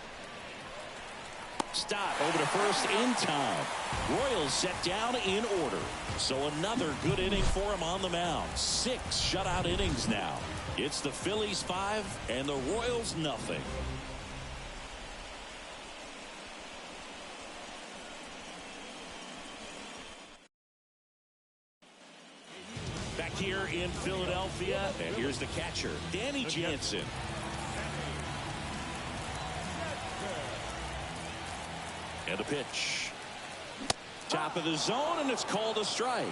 Stop over to first in time. Royals set down in order. So another good inning for him on the mound. 6 shutout innings now. It's the Phillies 5 and the Royals nothing. Back here in Philadelphia, and here's the catcher, Danny Jansen. And a pitch. Top of the zone, and it's called a strike.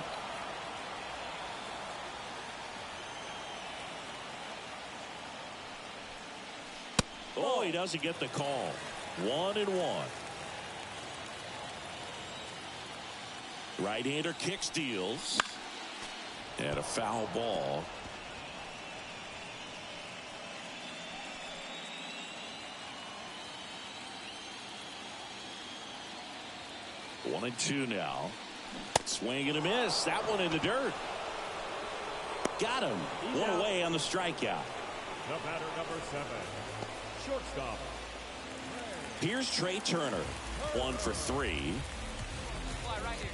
Oh, he doesn't get the call. 1-1. Right-hander kick steals. And a foul ball. One and 2 now. Swing and a miss. That one in the dirt. Got him. One away on the strikeout. The batter, number 7, shortstop. Here's Trey Turner. 1 for 3. Fly right here.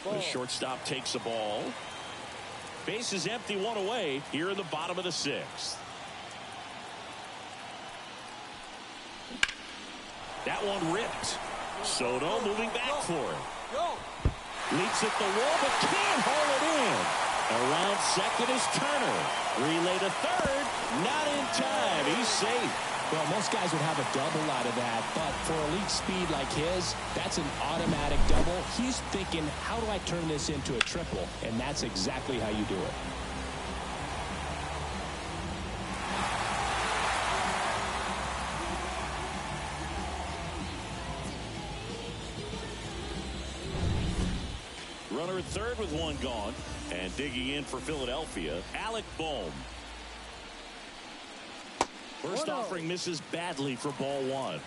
The shortstop takes the ball. Base is empty, 1 away here in the bottom of the 6th. That one ripped. Soto moving back for it. Leaps at the wall but can't haul it in. Around second is Turner. Relay to third. Not in time. He's safe. Well, most guys would have a double out of that, but for elite speed like his, that's an automatic double. He's thinking, how do I turn this into a triple? And that's exactly how you do it. Runner at third with 1 gone. And digging in for Philadelphia, Alec Bohm. First offering misses badly for ball 1.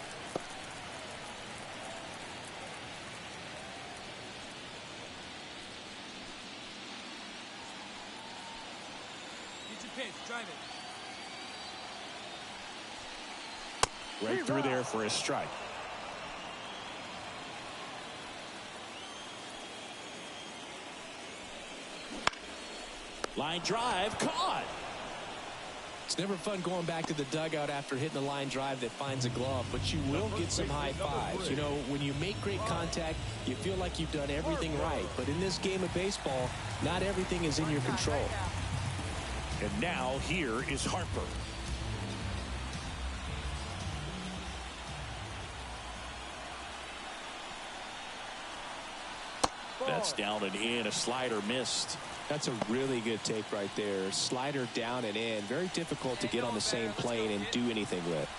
Get your pitch. Drive it. Right through there for a strike. Line drive caught. It's never fun going back to the dugout after hitting a line drive that finds a glove, but you will get some high fives. You know, when you make great contact, you feel like you've done everything right. But in this game of baseball, not everything is in your control. And now here is Harper. That's down and in. A slider missed. That's a really good take right there. Slider down and in. Very difficult to get on the same plane and do anything with.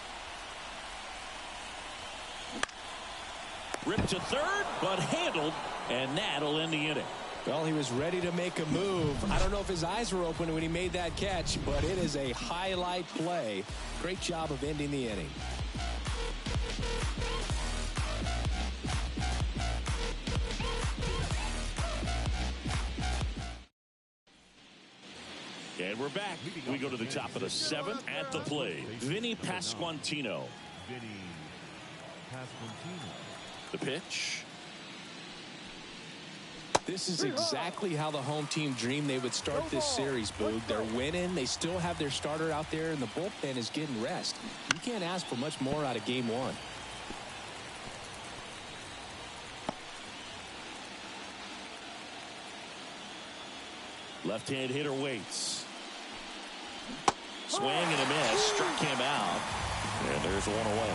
Ripped to third, but handled, and that'll end the inning. Well, he was ready to make a move. I don't know if his eyes were open when he made that catch, but it is a highlight play. Great job of ending the inning. And we're back. We go to the top of the 7th at the plate. Vinny Pasquantino. Vinny Pasquantino. The pitch. This is exactly how the home team dreamed they would start this series, Boog. They're winning. They still have their starter out there, and the bullpen is getting rest. You can't ask for much more out of game 1. Left-hand hitter waits. Swing and a miss. Struck him out. And there's one away.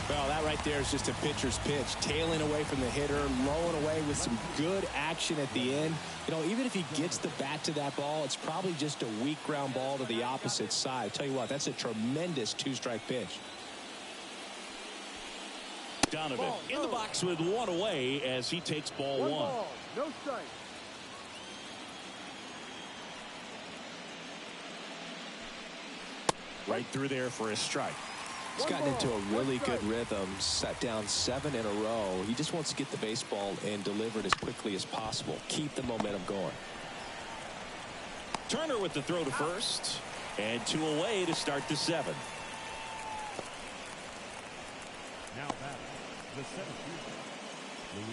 Well, that right there is just a pitcher's pitch. Tailing away from the hitter, lowing away with some good action at the end. You know, even if he gets the bat to that ball, it's probably just a weak ground ball to the opposite side. I tell you what, that's a tremendous 2-strike pitch. Donovan in the box with one away as he takes ball 1. Ball, no strike. Right through there for a strike. He's gotten into a really good rhythm, set down 7 in a row. He just wants to get the baseball and deliver it as quickly as possible. Keep the momentum going. Turner with the throw to first. And 2 away to start the 7th. Now batting, the 7th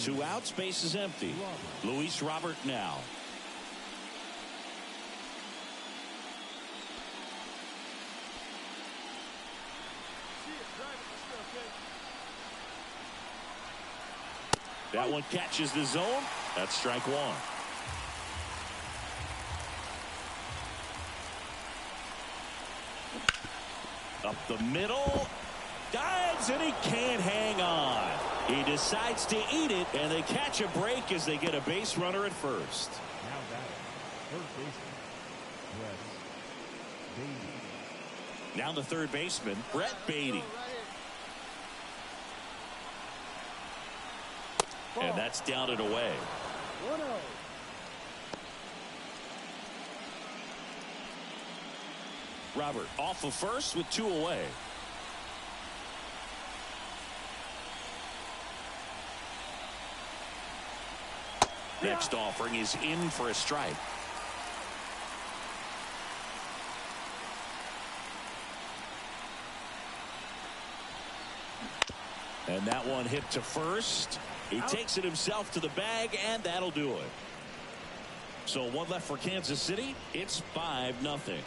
fielder. 2 outs, base is empty. Luis Robert now. That one catches the zone. That's strike 1. Up the middle. Dives and he can't hang on. He decides to eat it, and they catch a break as they get a base runner at first. Now batting, third baseman, Brett Beatty. Now the third baseman, Brett Beatty. And that's down and away. 1-0. Robert off of first with 2 away. Next offering is in for a strike. And that one hit to first. He takes it himself to the bag, and that'll do it. So 1 left for Kansas City. It's 5-0.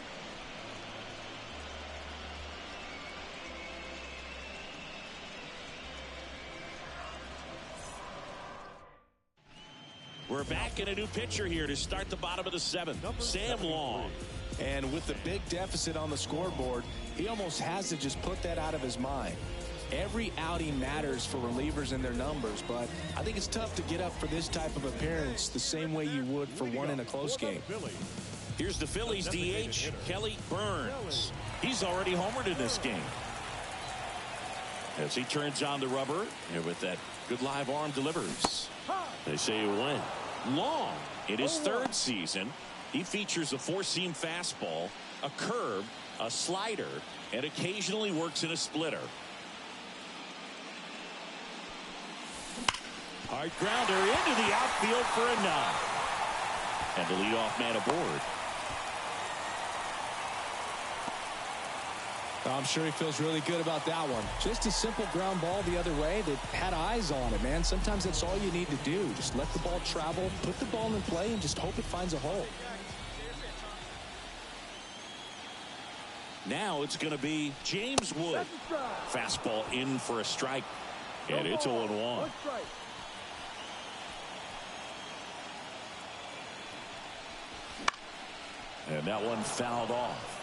We're back in a new pitcher here to start the bottom of the 7th. Sam Long. And with the big deficit on the scoreboard, he almost has to just put that out of his mind. Every outing matters for relievers and their numbers, but I think it's tough to get up for this type of appearance the same way you would for one in a close game. Here's the Phillies DH, Kelly Burns. He's already homered in this game. As he turns on the rubber, and with that good live arm delivers. They say a win. Long, in his 3rd season, he features a 4-seam fastball, a curve, a slider, and occasionally works in a splitter. Hard grounder into the outfield for a knock. And the leadoff man aboard. I'm sure he feels really good about that one. Just a simple ground ball the other way that had eyes on it, man. Sometimes that's all you need to do. Just let the ball travel, put the ball in play, and just hope it finds a hole. Now it's going to be James Wood. Fastball in for a strike. And it's 0-1. And that one fouled off.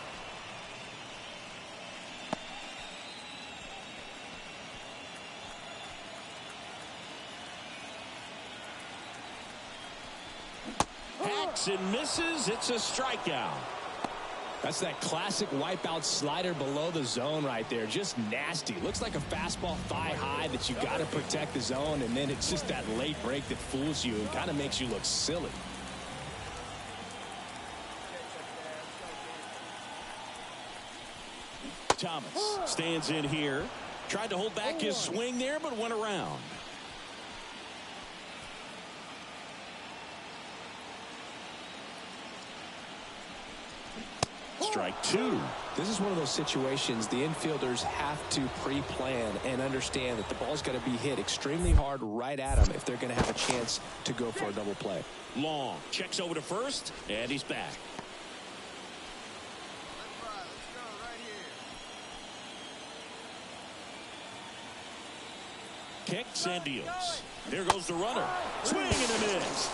Hacks and misses. It's a strikeout. That's that classic wipeout slider below the zone right there. Just nasty. Looks like a fastball thigh high that you got to protect the zone, and then it's just that late break that fools you and kind of makes you look silly. Thomas stands in here. Tried to hold back his swing there, but went around. strike two. This is one of those situations the infielders have to pre-plan and understand that the ball's got to be hit extremely hard right at them if they're going to have a chance to go for a double play. Long checks over to first, and he's back. Let's go right here. Kicks and deals. There goes the runner. Swing and a miss.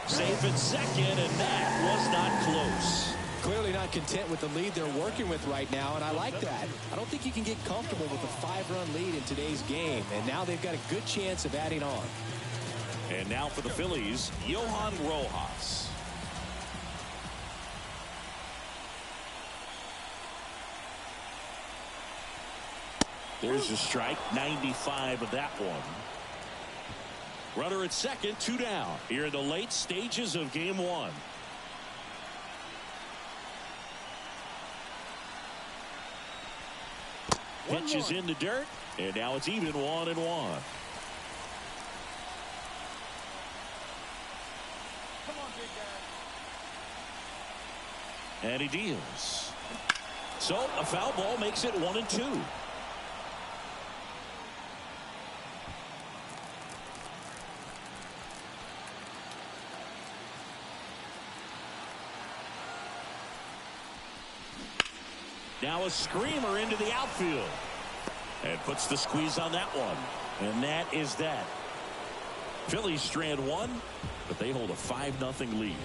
Safe at second, and that was not close. Clearly not content with the lead they're working with right now, and I like that. I don't think you can get comfortable with a 5-run lead in today's game, and now they've got a good chance of adding on. And now for the Phillies, Johan Rojas. There's a strike, 95 of that one. Runner at second, 2 down. Here in the late stages of game one. Pitch is in the dirt, and now it's even 1-1. Come on, big guy. And he deals. So a foul ball makes it 1-2. Now a screamer into the outfield. And puts the squeeze on that one. And that is that. Phillies strand one, but they hold a 5-0 lead.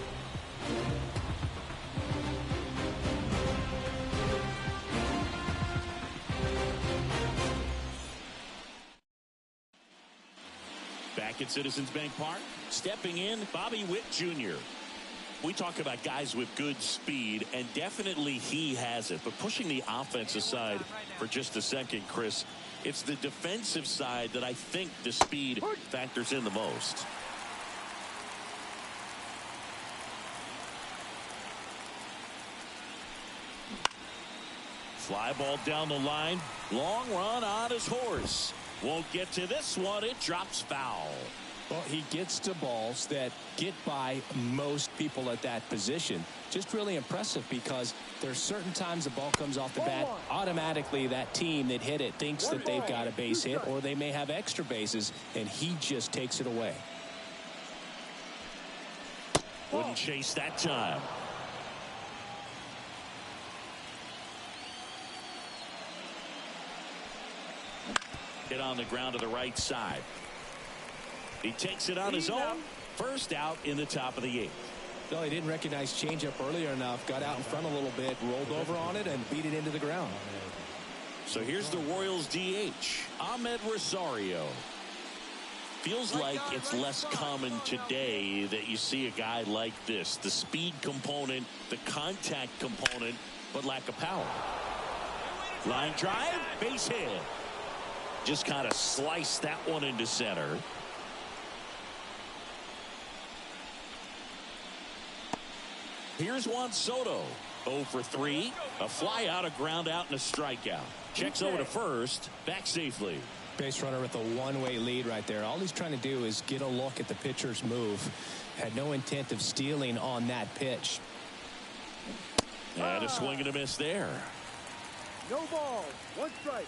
Back at Citizens Bank Park, stepping in, Bobby Witt Jr. We talk about guys with good speed, and definitely he has it. But pushing the offense aside for just a second, Chris, it's the defensive side that I think the speed factors in the most. Fly ball down the line. Long run on his horse. Won't get to this one. It drops foul. Well, he gets to balls that get by most people at that position. Just really impressive because there's certain times the ball comes off the bat. Automatically, that team that hit it thinks that they've got a base hit or they may have extra bases, and he just takes it away. Wouldn't chase that time. Hit on the ground to the right side. He takes it on his own. First out in the top of the 8th. No, he didn't recognize changeup earlier enough. Got out in front a little bit, rolled over on it, and beat it into the ground. So here's the Royals DH, Ahmed Rosario. Feels like it's less common today that you see a guy like this. The speed component, the contact component, but lack of power. Line drive, base hit. Just kind of sliced that one into center. Here's Juan Soto. 0 for 3. A fly out, a ground out, and a strikeout. Checks over to first. Back safely. Base runner with a one-way lead right there. All he's trying to do is get a look at the pitcher's move. Had no intent of stealing on that pitch. And a swing and a miss there. No ball. 1 strike.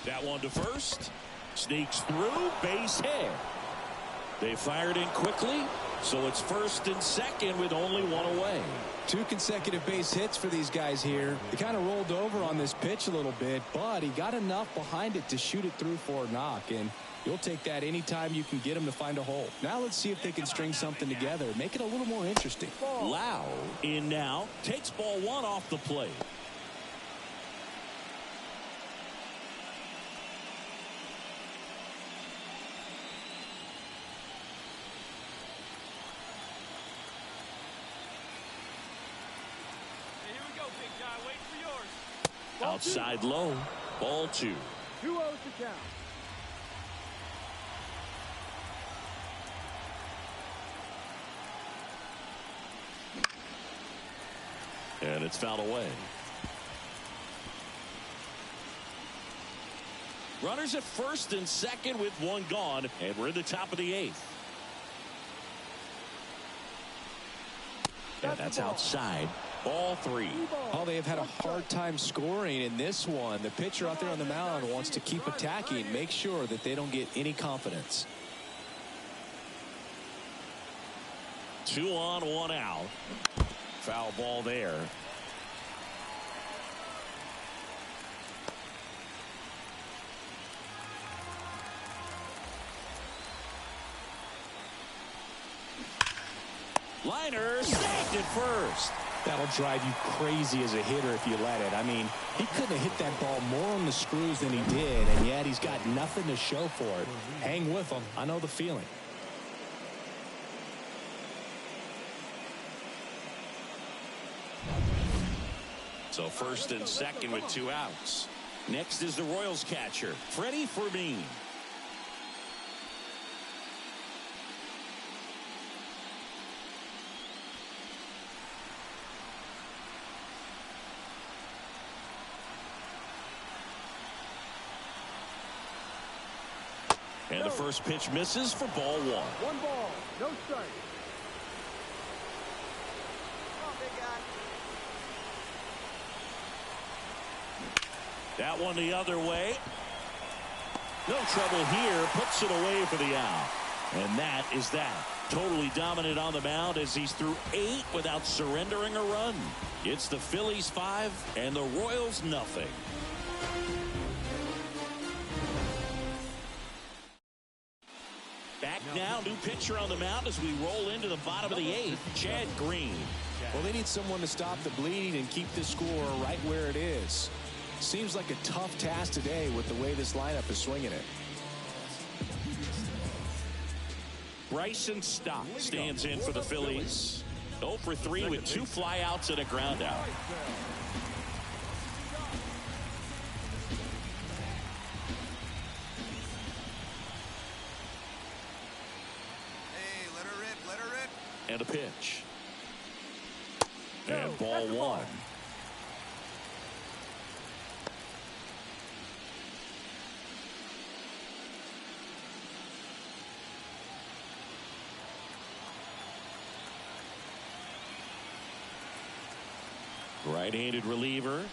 That one to first. Sneaks through. Base hit. They fired in quickly. So it's first and second with only 1 away. 2 consecutive base hits for these guys here. They kind of rolled over on this pitch a little bit, but he got enough behind it to shoot it through for a knock. And you'll take that anytime you can get him to find a hole. Now let's see if they can string something together. Make it a little more interesting. Lau in now. Takes ball 1 off the plate. Outside low. Ball 2. 2-0 to count. And a it's fouled away. Runners at first and second with one gone, and we're in the top of the 8th. And that's outside. Ball 3. Oh, they have had a hard time scoring in this one. The pitcher out there on the mound wants to keep attacking, make sure that they don't get any confidence. 2 on, 1 out. Foul ball there. Liner snagged it first. That'll drive you crazy as a hitter if you let it. I mean, he couldn't have hit that ball more on the screws than he did, and yet he's got nothing to show for it. Hang with him. I know the feeling. So first and second with 2 outs. Next is the Royals catcher, Freddie Fermin. And the first pitch misses for ball 1. 1 ball, no strike. Come on, big guy. That one the other way. No trouble here. Puts it away for the out. And that is that. Totally dominant on the mound as he's through 8 without surrendering a run. It's the Phillies 5 and the Royals nothing. Back now, new pitcher on the mound as we roll into the bottom of the 8th, Chad Green. Well, they need someone to stop the bleeding and keep the score right where it is. Seems like a tough task today with the way this lineup is swinging it. Bryson Stott stands in for the Phillies. 0 for 3 with 2 flyouts and a ground out. Hey, let her rip, let her rip. And a pitch. And ball 1. Right-handed reliever.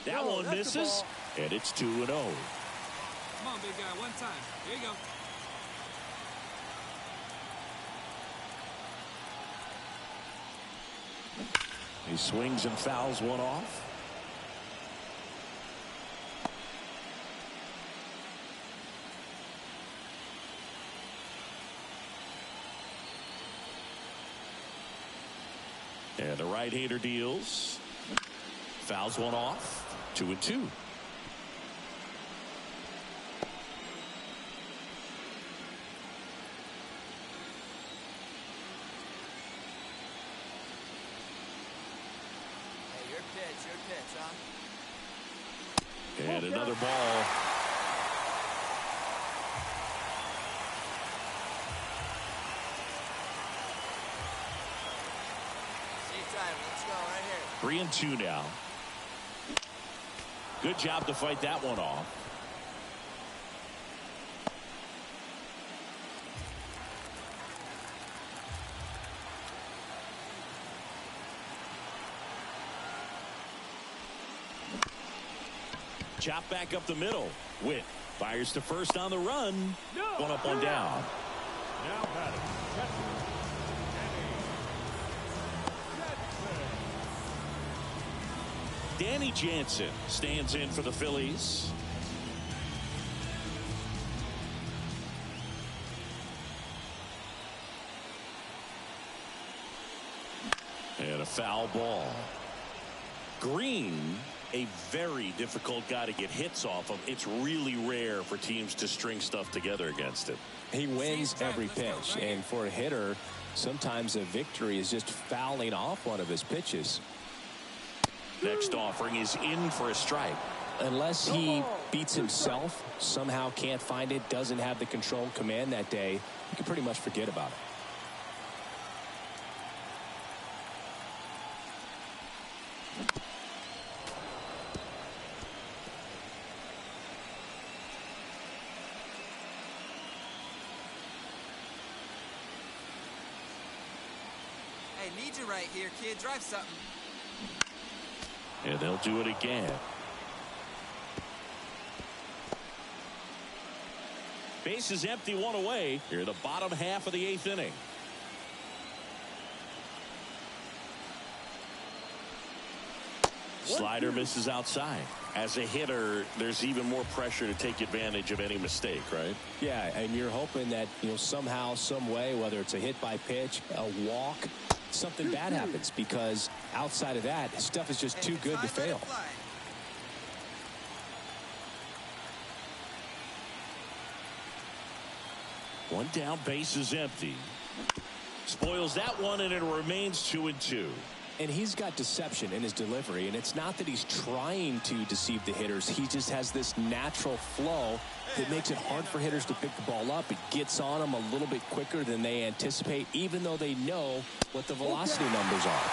That one misses, and it's 2-0. Come on, big guy, one time. There you go. He swings and fouls one off. And the right-hander deals. Fouls one off. 2-2. Your pitch, huh? And another ball. Let's go right here. 3-2 now. Good job to fight that one off. Chop back up the middle. Witt fires to first on the run. One up, one down. Now batting. Danny Jansen stands in for the Phillies. And a foul ball. Green, a very difficult guy to get hits off of. It's really rare for teams to string stuff together against him. He wins every pitch, and for a hitter, sometimes a victory is just fouling off one of his pitches. Next offering is in for a strike. Unless he beats himself, somehow can't find it, doesn't have the control command that day, you can pretty much forget about it. Need you right here, kid. Drive something. And they'll do it again. Base is empty, one away. Here, the bottom half of the 8th inning. Slider misses outside. As a hitter, there's even more pressure to take advantage of any mistake, right? Yeah, and you're hoping that, somehow, some way, whether it's a hit by pitch, a walk, something bad happens, because outside of that, stuff is just too good to fail. One down, base is empty. Spoils that one, and it remains 2-2. And he's got deception in his delivery, and it's not that he's trying to deceive the hitters. He just has this natural flow that makes it hard for hitters to pick the ball up. It gets on them a little bit quicker than they anticipate, even though they know what the velocity numbers are.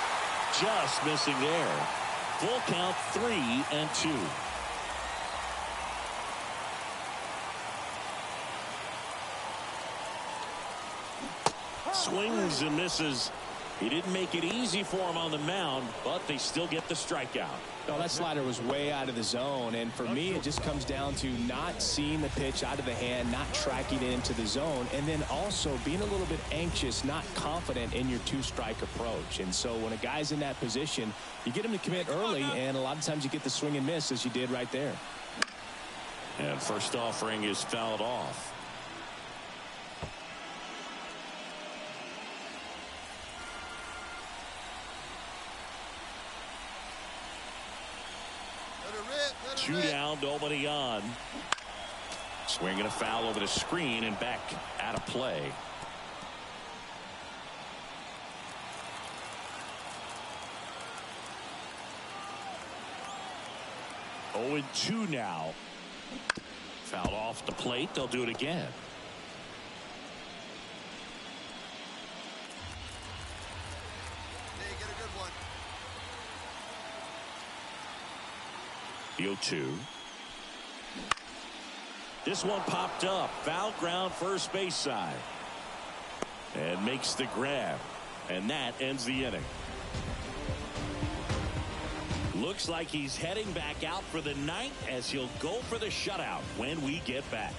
Just missing there. Full count, 3-2. Swings and misses. He didn't make it easy for him on the mound, but they still get the strikeout. Well, that slider was way out of the zone, and for me, it just comes down to not seeing the pitch out of the hand, not tracking it into the zone, and then also being a little bit anxious, not confident in your two-strike approach. And so when a guy's in that position, you get him to commit early, and a lot of times you get the swing and miss, as you did right there. And first offering is fouled off. Two down, nobody on. Swinging a foul over the screen and back out of play. Oh, 2 now. Fouled off the plate. They'll do it again. Hey, get a good one. The 0-2. This one popped up. Foul ground, first base side. And makes the grab. And that ends the inning. Looks like he's heading back out for the ninth as he'll go for the shutout when we get back.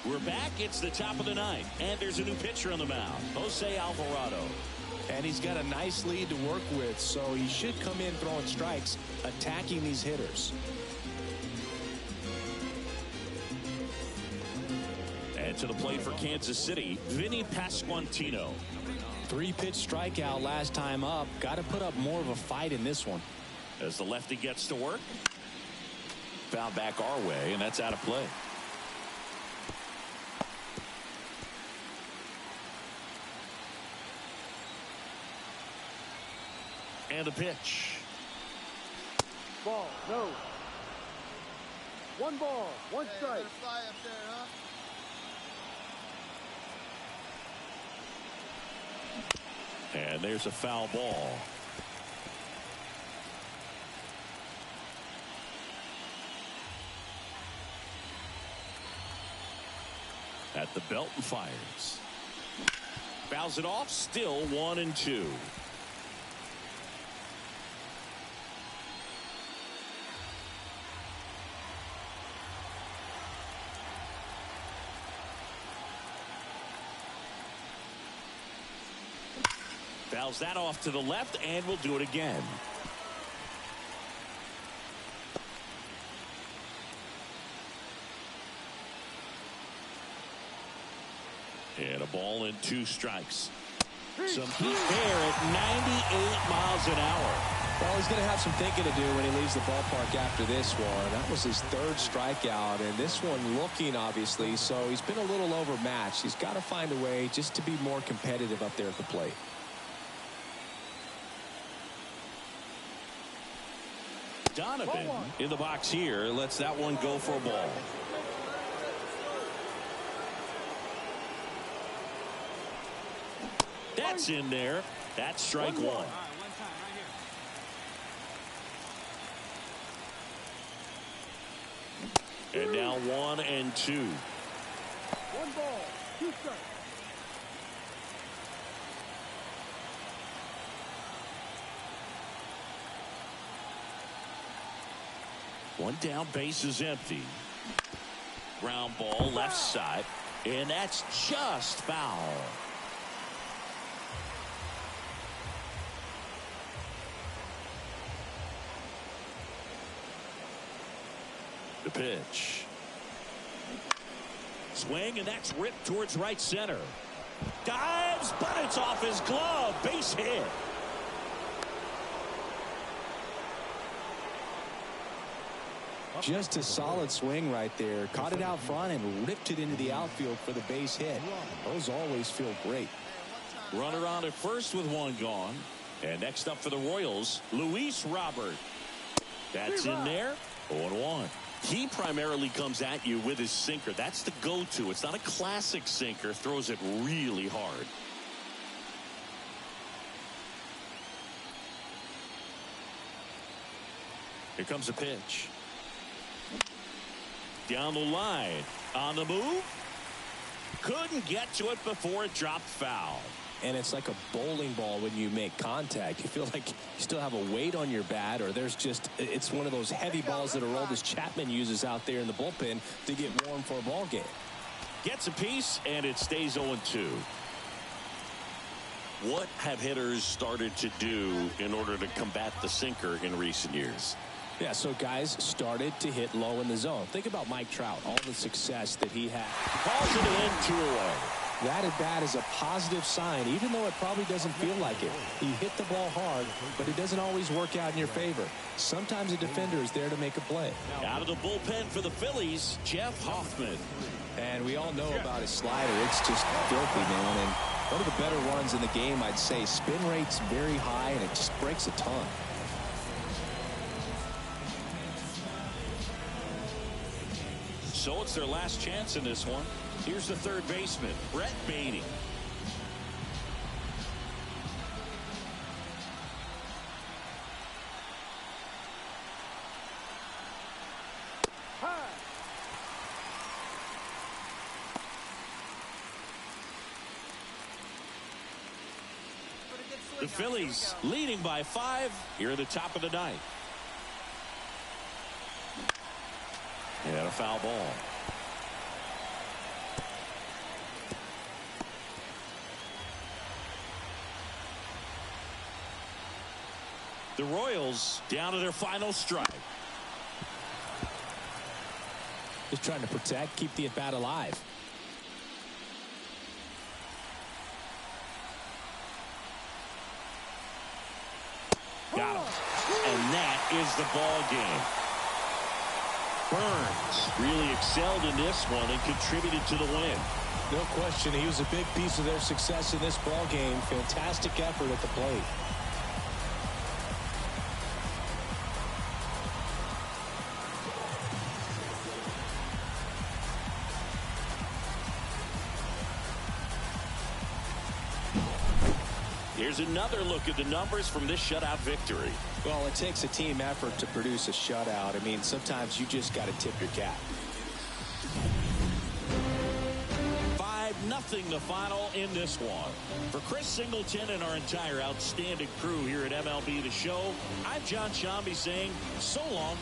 We're back. It's the top of the ninth. And there's a new pitcher on the mound. Jose Alvarado. And he's got a nice lead to work with, so he should come in throwing strikes, attacking these hitters. And to the plate for Kansas City, Vinny Pasquantino. 3-pitch strikeout last time up. Got to put up more of a fight in this one. As the lefty gets to work. Foul back our way, and that's out of play. And a pitch. Ball, no. 1 ball, 1 strike. Fly up there, huh? And there's a foul ball. At the belt and fires. Fouls it off, still 1-2. Fouls that off to the left, and we'll do it again. And a ball and 2 strikes. Some heat there at 98 miles an hour. Well, he's going to have some thinking to do when he leaves the ballpark after this one. That was his 3rd strikeout, and this one looking, obviously, so he's been a little overmatched. He's got to find a way just to be more competitive up there at the plate. Donovan in the box here lets that one go for a ball. That's in there. That's strike 1. And now 1-2. 1 ball, 2 strikes. One down, base is empty. Ground ball left side, and that's just foul. The pitch. Swing, and that's ripped towards right center. Dives, but it's off his glove. Base hit. Just a solid swing right there. Caught it out front and ripped it into the outfield for the base hit. Those always feel great. Runner on at first with 1 gone. And next up for the Royals, Luis Robert. That's in there. 0-1. He primarily comes at you with his sinker. That's the go-to. It's not a classic sinker. Throws it really hard. Here comes a pitch. Down the line. On the move. Couldn't get to it before it dropped foul. And it's like a bowling ball when you make contact. You feel like you still have a weight on your bat, or it's one of those heavy balls that Aroldis Chapman uses out there in the bullpen to get warm for a ball game. Gets a piece, and it stays 0-2. What have hitters started to do in order to combat the sinker in recent years? Yeah, so guys started to hit low in the zone. Think about Mike Trout, all the success that he had. Calls it in, 2 away. That at bat is a positive sign, even though it probably doesn't feel like it. He hit the ball hard, but it doesn't always work out in your favor. Sometimes a defender is there to make a play. Out of the bullpen for the Phillies, Jeff Hoffman. And we all know about his slider. It's just filthy, man. And one of the better ones in the game, I'd say. Spin rate's very high, and it just breaks a ton. So it's their last chance in this one. Here's the third baseman, Brett Baty. The Phillies leading by 5 here at the top of the 9th. And a foul ball. The Royals down to their final strike. Just trying to protect, keep the at-bat alive. Got him. And that is the ball game. Burns really excelled in this one and contributed to the win. No question, he was a big piece of their success in this ball game. Fantastic effort at the plate. Here's another look at the numbers from this shutout victory. Well, it takes a team effort to produce a shutout. I mean, sometimes you just got to tip your cap. 5-0 the final in this one. For Chris Singleton and our entire outstanding crew here at MLB The Show, I'm John Shambi saying so long.